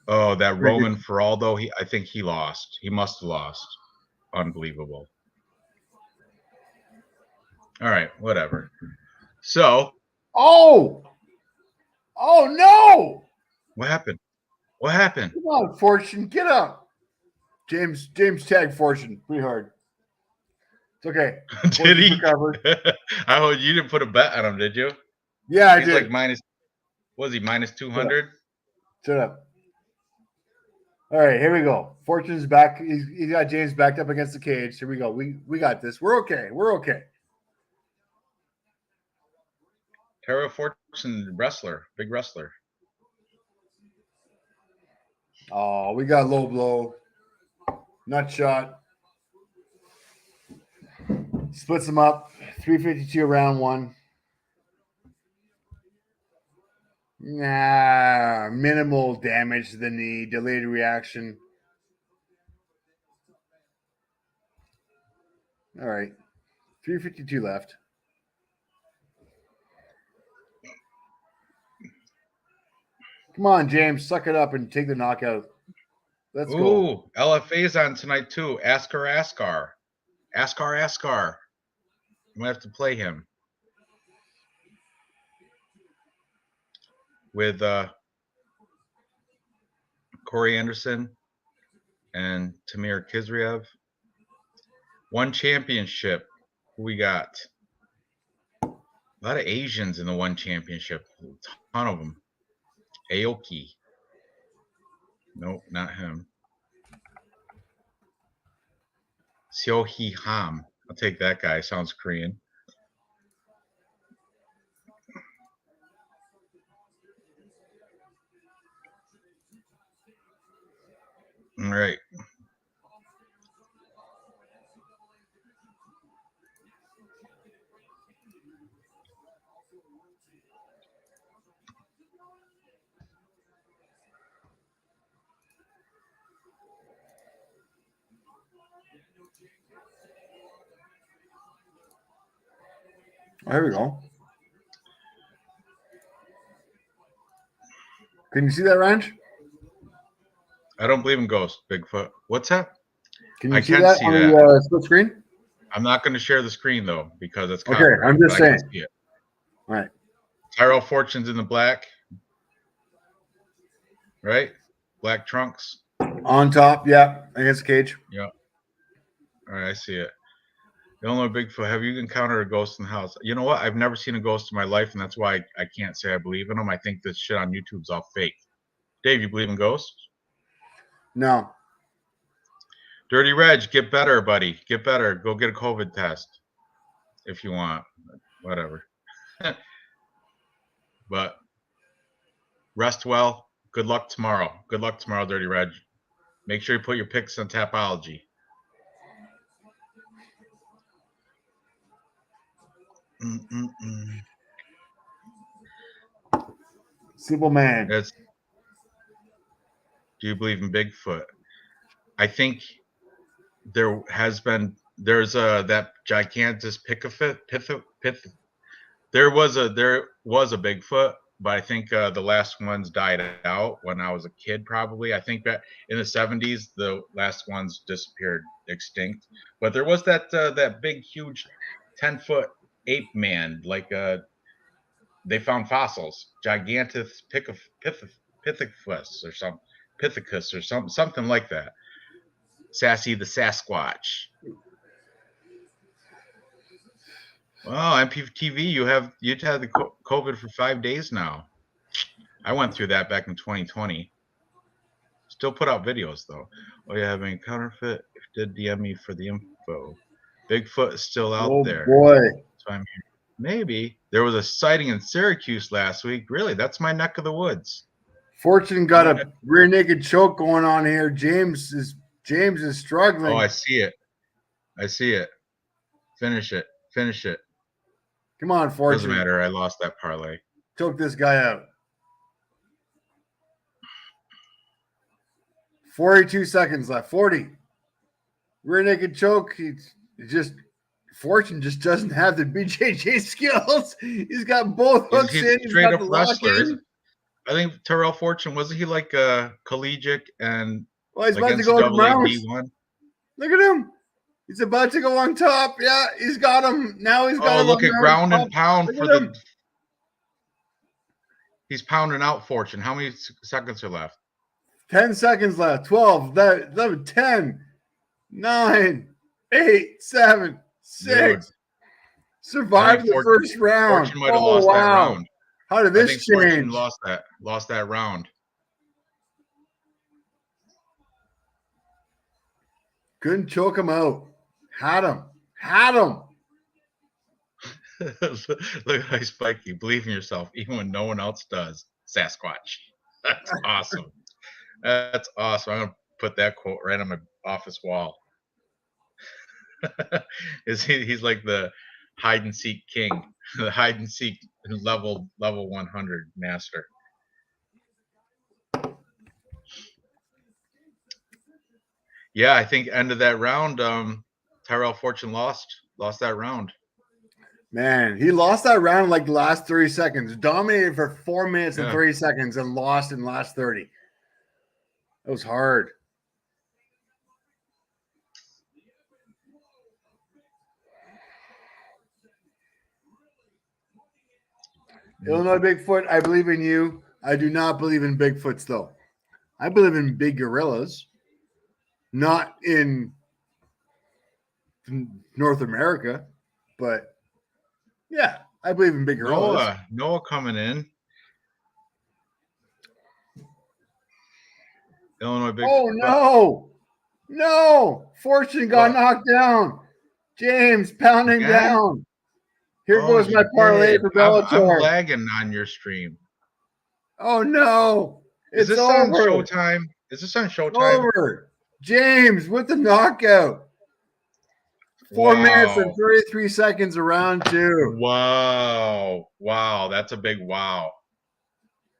Oh, that Roman Feraldo. I think he lost. He must have lost. Unbelievable. All right, whatever. So. Oh no! What happened? What happened? Come on, Fortune, get up. James tagged Fortune pretty hard. It's okay. Did he? You didn't put a bet on him, did you? Yeah, He's I did. Like minus. Was he minus 200? Shut up. All right, here we go. Fortune's back. He's got James backed up against the cage. Here we go. We got this. We're okay. We're okay. Terrell Fortune, wrestler, big wrestler. Oh, we got low blow. Nut shot. Splits him up. 352 round one. Nah, minimal damage to the knee. Delayed reaction. All right. 352 left. Come on, James. Suck it up and take the knockout. Let's go. Ooh, LFA's on tonight too. Askar. I'm gonna have to play him with Corey Anderson and Tamir Kizriev. One championship. Who we got? A lot of Asians in the one championship. A ton of them. Aoki. Nope, not him. Seo Hee Ham. I'll take that guy. Sounds Korean. All right. There we go. Can you see that, Ranj? I don't believe in ghosts, Bigfoot. What's that? Can you see that on the split screen? I'm not going to share the screen though because it's okay. I'm just saying. All right. Tyrell Fortune's in the black, right? Black trunks on top. Yeah, against the cage. Yeah. All right, I see it. Illinois Bigfoot. Have you encountered a ghost in the house? You know what? I've never seen a ghost in my life, and that's why I can't say I believe in them. I think this shit on YouTube's all fake. Dave, you believe in ghosts? No. Dirty Reg, get better, buddy. Get better. Go get a COVID test if you want. Whatever. But rest well. Good luck tomorrow. Good luck tomorrow, Dirty Reg. Make sure you put your picks on Tapology. Simple man. Do you believe in Bigfoot? I think there's that gigantic there was a Bigfoot, but I think the last ones died out when I was a kid. Probably, I think that in the 70s the last ones disappeared, extinct. But there was that big, huge 10-foot ape man. Like they found fossils, gigantic Pithecus or something like that. Sassy the Sasquatch. Well, MPTV, you've had the COVID for 5 days now. I went through that back in 2020. Still put out videos though. Oh, you having counterfeit? Did DM me for the info. Bigfoot is still out there. Oh boy. So I'm here. Maybe there was a sighting in Syracuse last week. Really, that's my neck of the woods. Fortune got a rear naked choke going on here. James is struggling. Oh, I see it. Finish it. Come on, Fortune. Doesn't matter. I lost that parlay. Choke this guy out. 42 seconds left. 40. Rear naked choke. Fortune just doesn't have the BJJ skills. He's got both hooks in. He's straight got up the lock wrestler. in. I think Terrell Fortune, wasn't he like collegiate and he's about to go to rounds. D1? Look at him. He's about to go on top. Yeah, he's got him. Now he's got him. Oh, look at ground and pound look for the. He's pounding out Fortune. How many seconds are left? 10 seconds left. 12, 11, 10, 9, 8, 7, 6. Survived the first round. Fortune might have lost that round. How did this change? Fortune lost that round. Couldn't choke him out. Had him. Look how spiky. Believe in yourself, even when no one else does. Sasquatch. That's awesome. That's awesome. I'm gonna put that quote right on my office wall. He's like the hide and seek king, the hide and seek level 100 master. Yeah, I think end of that round, Tyrell Fortune lost that round. Man, he lost that round in like the last 30 seconds. Dominated for 4 minutes and 30 seconds and lost in the last 30. That was hard. Illinois Bigfoot, I believe in you. I do not believe in Bigfoots, though. I believe in big gorillas, not in North America, but yeah, I believe in big gorillas. Noah coming in. Illinois Bigfoot. Oh, no. Fortune got knocked down. James pounding down. Here goes my parlay for Bellator. I'm lagging on your stream. Oh, no. Is this over. on Showtime? Is this on Showtime? Over. James with the knockout. 4 minutes and 33 seconds of round 2. Wow. That's a big wow.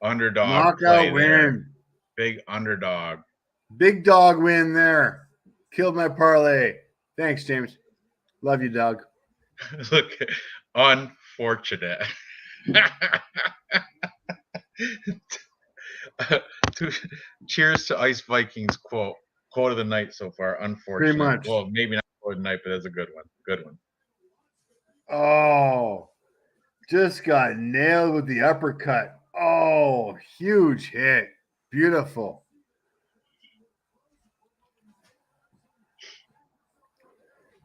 Underdog. Knockout win. Big underdog. Big dog win there. Killed my parlay. Thanks, James. Love you, dog. Look, unfortunate. Cheers to Ice Vikings quote of the night so far. Unfortunate. Pretty much. Well, maybe not quote of the night, but it's a good one. Good one. Oh, just got nailed with the uppercut. Oh, huge hit. Beautiful.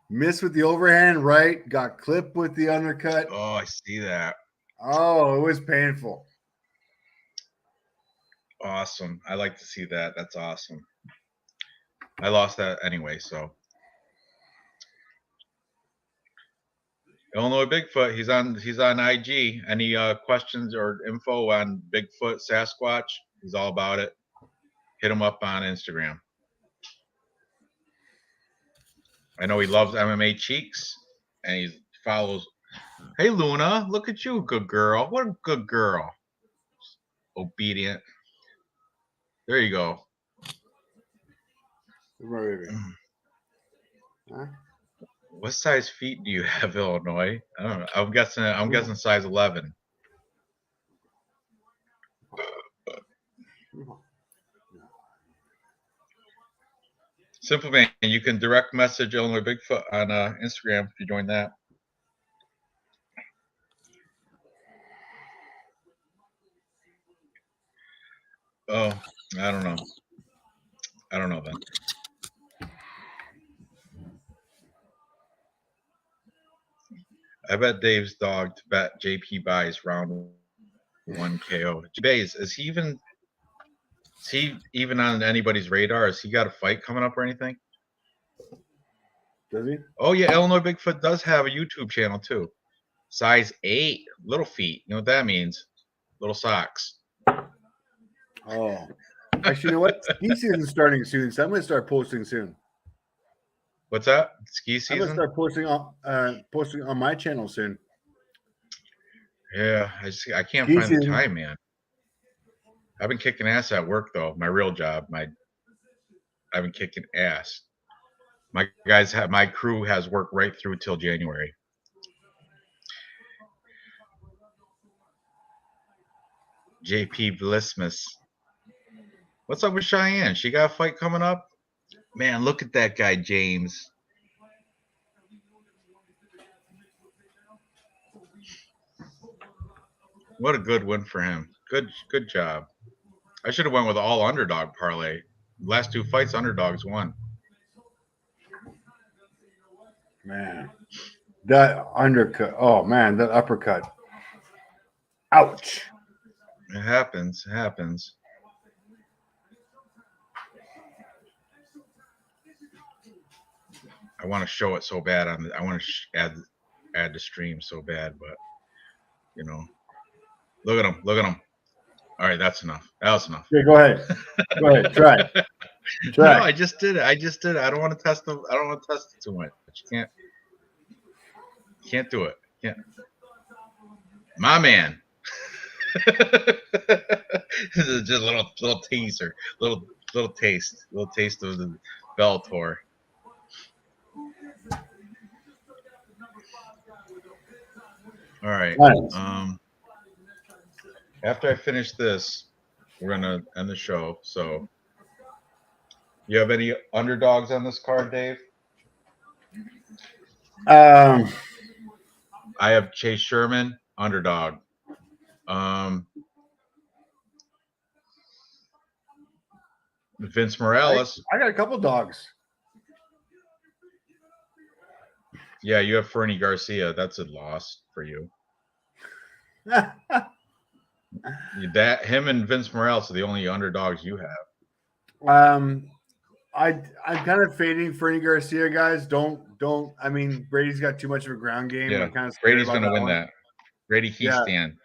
Missed with the overhand right. Got clipped with the undercut. Oh, I see that. Oh, it was painful. Awesome. I like to see that. That's awesome. I lost that anyway, so. Illinois Bigfoot, he's on IG. Any questions or info on Bigfoot, Sasquatch? He's all about it. Hit him up on Instagram. I know he loves MMA Cheeks, and he follows. Hey, Luna, look at you, good girl. What a good girl. Obedient. There you go. Huh? What size feet do you have, Illinois? I don't know. I'm guessing size 11. Simple Man, you can direct message Illinois Bigfoot on Instagram if you join that. Oh, I don't know. I don't know then. I bet Dave's dog to bet JP buys round 1 KO. Bays, is he even on anybody's radar? Has he got a fight coming up or anything? Does he? Oh yeah, Illinois Bigfoot does have a YouTube channel too. Size 8, little feet. You know what that means? Little socks. Oh, actually, you know what? Ski season's starting soon, so I'm going to start posting soon. What's that? Ski I'm going to season? start posting on my channel soon. Yeah, I can't Ski find the season. time, man. I've been kicking ass at work though. My real job. I've been kicking ass. My crew has work right through till January. JP Blismus. What's up with Cheyenne? She got a fight coming up? Man, look at that guy, James. What a good win for him. Good job. I should have went with all underdog parlay. Last 2 fights, underdogs won. Man, that undercut. Oh man, that uppercut. Ouch. It happens. It happens. I want to show it so bad. I want to add the stream so bad, but you know, look at him. Look at him. All right, that's enough. That was enough. Okay, go ahead. Go ahead. Try. No, I just did it. I don't want to test them. I don't want to test it too much. You can't do it. Can't. My man. This is just a little teaser, little taste of the Bellator. All right. Nice. After I finish this, we're gonna end the show. So, you have any underdogs on this card, Dave? I have Chase Sherman, underdog. Vince Morales. I got a couple dogs. Yeah, you have Fernie Garcia. That's a loss for you. Him and Vince Morales are the only underdogs you have. I'm kind of fading Fernie Garcia, guys. Don't. I mean, Brady's got too much of a ground game. Yeah, I'm kind of Brady's going to win that. Brady Heastan.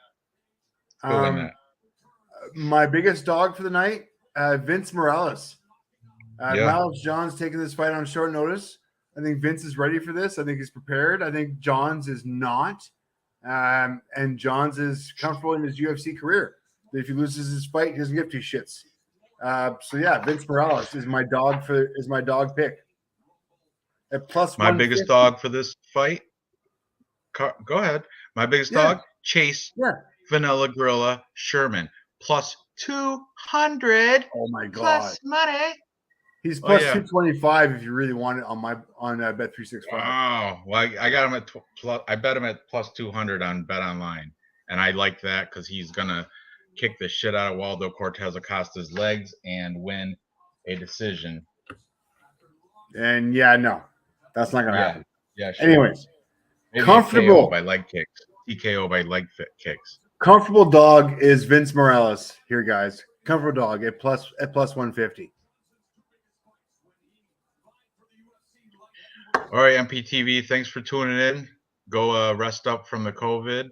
Go win that. My biggest dog for the night, Vince Morales. Miles Johns taking this fight on short notice. I think Vince is ready for this. I think he's prepared. I think Johns is not. And Johns is comfortable in his UFC career. If he loses his fight, he doesn't give two shits. So yeah, Vince Morales is my dog pick. At plus my biggest dog for this fight. Go ahead. My biggest dog, Chase. Yeah. Vanilla Gorilla Sherman plus 200. Oh my god. Plus money. He's plus 225 if you really want it on Bet365. Wow. Well, I got him at I bet him at plus 200 on Bet Online, and I like that because he's gonna kick the shit out of Waldo Cortez Acosta's legs and win a decision. And no, that's not gonna happen. Yeah. Sure. Anyways, maybe comfortable by leg kicks. TKO by leg kicks. Comfortable dog is Vince Morales here, guys. Comfortable dog at plus 150. All right, MPTV, thanks for tuning in. Go rest up from the COVID.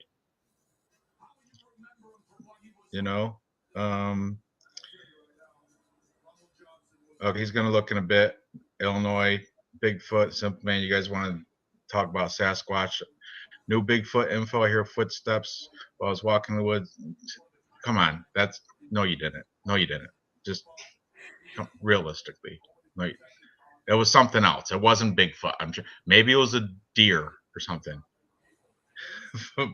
Okay, he's gonna look in a bit. Illinois, Bigfoot, Simple Man. You guys want to talk about Sasquatch? New Bigfoot info. I hear footsteps while I was walking the woods. Come on, that's no, you didn't. No, you didn't. Just realistically, like it was something else. It wasn't Bigfoot. I'm sure maybe it was a deer or something.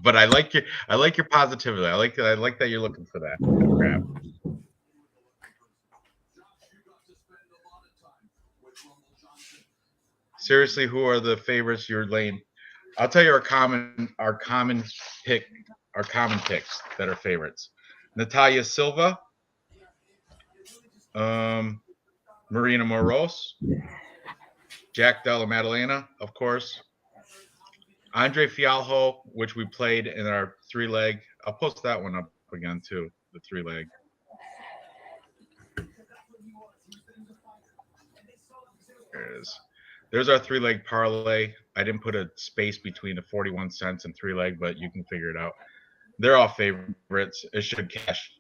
But I like your positivity. I like that you're looking for that crap. Seriously, who are the favorites you're laying? I'll tell you our common picks that are favorites. Natalia Silva, Marina Moros, Jack Della Maddalena, of course. Andre Fialho, which we played in our 3-leg. I'll post that one up again too, the 3-leg. There it is. There's our 3-leg parlay. I didn't put a space between the 41 cents and 3-leg, but you can figure it out. They're all favorites. It should cash.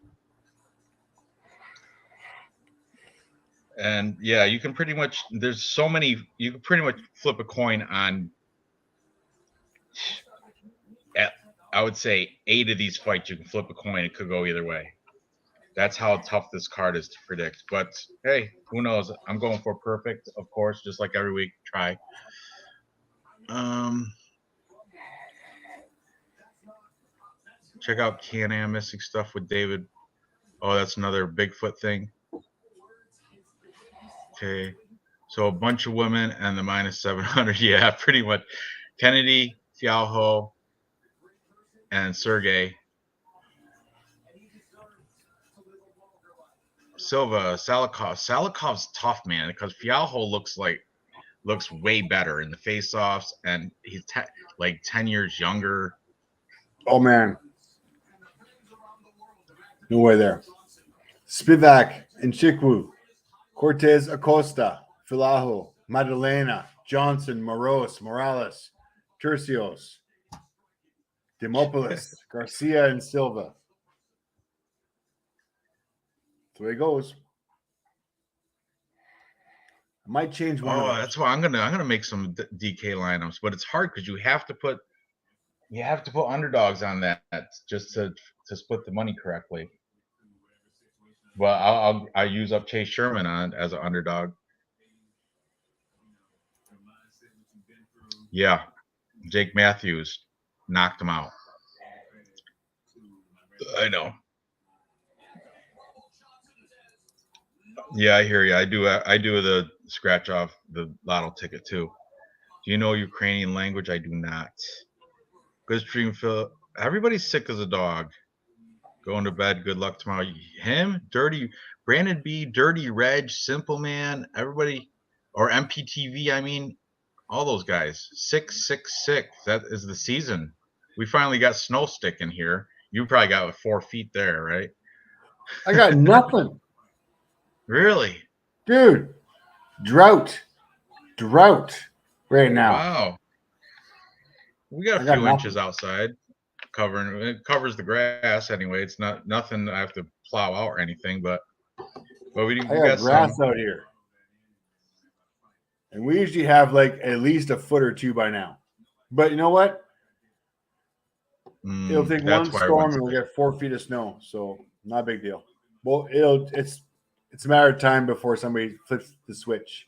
And yeah, you can pretty much, there's so many, you can pretty much flip a coin on, I would say 8 of these fights. You can flip a coin. It could go either way. That's how tough this card is to predict. But hey, who knows? I'm going for perfect, of course, just like every week. Try. Check out Can-Am missing stuff with David. Oh, that's another Bigfoot thing. Okay. So a bunch of women and the minus 700. Yeah, pretty much. Kennedy, Fialho, and Sergey. Silva, Salikov. Salikov's tough, man, because Fialho looks way better in the face-offs, and he's like 10 years younger. Oh man, no way there. Spivak and Chikwu, Cortez Acosta, Filaho, Madalena, Johnson, Moros, Morales, Tercios, Demopoulos, Garcia, and Silva. That's the way it goes. I might change one of those. That's why I'm gonna make some DK lineups, but it's hard because you have to put underdogs on that just to split the money correctly. Well, I'll use up Chase Sherman on as an underdog. Yeah, Jake Matthews knocked him out. I know. Yeah, I hear you. I do the scratch off the lotto ticket too. Do you know Ukrainian language? I do not. Good stream, Phil. Everybody's sick as a dog. Going to bed. Good luck tomorrow. Him, Dirty, Brandon B, Dirty Reg, Simple Man, everybody, or MPTV. I mean, all those guys. Sick. That is the season. We finally got Snow Stick in here. You probably got 4 feet there, right? I got nothing. Really? Dude, drought right now. Wow. We got a few inches outside covering. It covers the grass anyway. It's nothing I have to plow out or anything, but we got grass out here. And we usually have like at least a foot or two by now. But you know what? It'll take one storm and we'll get 4 feet of snow. So not a big deal. Well, it's a matter of time before somebody flips the switch.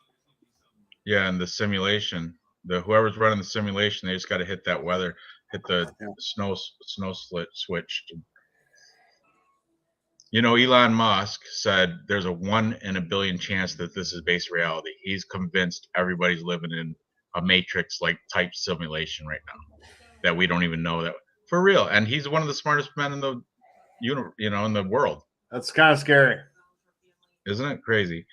Yeah, and the simulation, whoever's running the simulation, they just got to hit that weather, hit the snow slit switch. You know, Elon Musk said there's a 1 in a billion chance that this is based reality. He's convinced everybody's living in a Matrix like type simulation right now that we don't even know that for real. And he's one of the smartest men in the in the world. That's kind of scary. Isn't it crazy?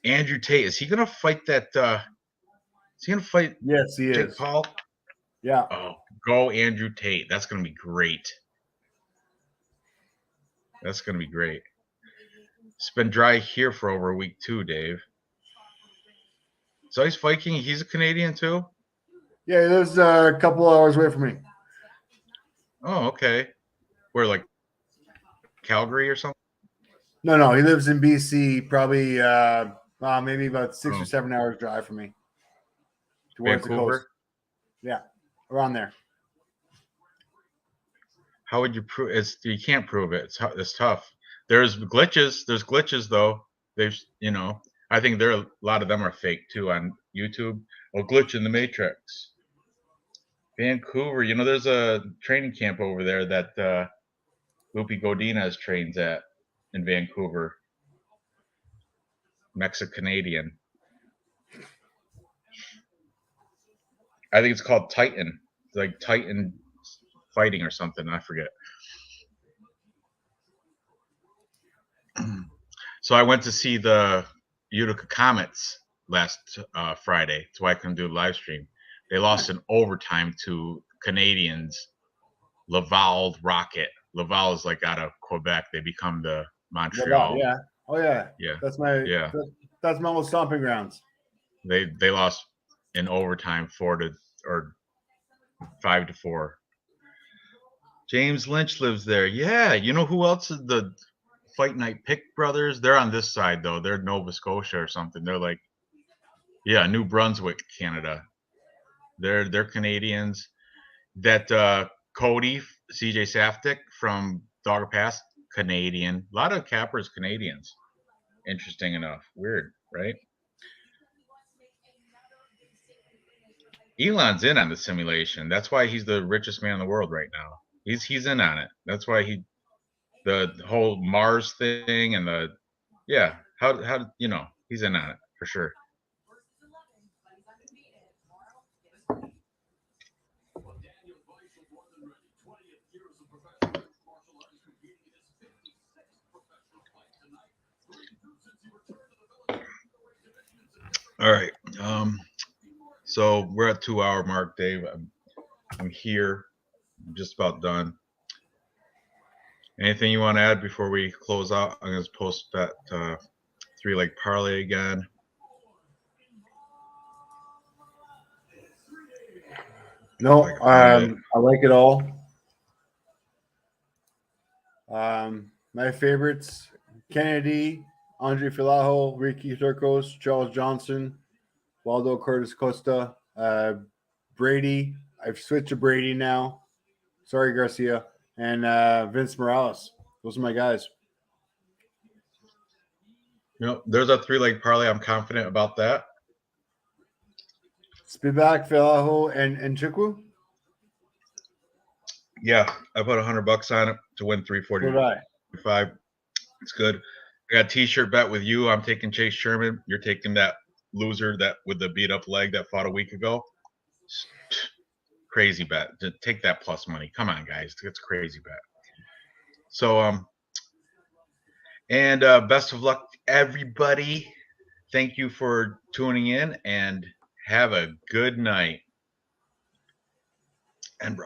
Andrew Tate, is he going to fight that? Is he going to fight? Yes, he Jake is. Paul? Yeah. Oh, go Andrew Tate. That's going to be great. That's going to be great. It's been dry here for over a week too, Dave. So he's Viking. He's a Canadian too? Yeah, he lives a couple hours away from me. Oh, okay. Where, like Calgary or something? No, he lives in BC, probably Maybe about 6 or 7 hours drive from me. Towards the Vancouver? coast. Yeah, around there. How would you prove it? You can't prove it. It's tough. There's glitches though. I think a lot of them are fake too on YouTube. Oh, glitch in the Matrix. Vancouver, there's a training camp over there that Lupe Godinez trains at in Vancouver. Mexican-Canadian. I think it's called Titan. It's like Titan fighting or something. I forget. So I went to see the Utica Comets last Friday. That's why I couldn't do a live stream. They lost in overtime to Canadians, Laval Rocket. Laval is like out of Quebec. They become the Montreal. Laval, yeah. Oh yeah. Yeah. That's my old stomping grounds. They lost in overtime 5-4. James Lynch lives there. Yeah. You know who else is the Fight Night Pick brothers? They're on this side though. They're Nova Scotia or something. They're like, New Brunswick, Canada. They're Canadians. That Cody CJ Saftik from Dogger Pass, Canadian. A lot of cappers Canadians. Interesting enough. Weird, right? Elon's in on the simulation. That's why he's the richest man in the world right now. He's in on it. That's why the whole Mars thing and how he's in on it for sure. All right. So we're at 2-hour mark, Dave. I'm here. I'm just about done. Anything you want to add before we close out? I'm going to post that 3-leg parlay again. No, I like it all. My favorites: Kennedy, Andre Filaho, Ricky Turcos, Charles Johnson, Waldo Curtis Costa, Brady. I've switched to Brady now. Sorry, Garcia. And Vince Morales. Those are my guys. There's a 3-leg parlay. I'm confident about that. Spivak, Filaho, and Chukwu? Yeah, I put $100 on it to win 345. It's good. I got a t-shirt bet with you. I'm taking Chase Sherman. You're taking that loser that with the beat up leg that fought a week ago. Crazy bet. Take that plus money. Come on, guys. It's a crazy bet. So and best of luck, everybody. Thank you for tuning in and have a good night. And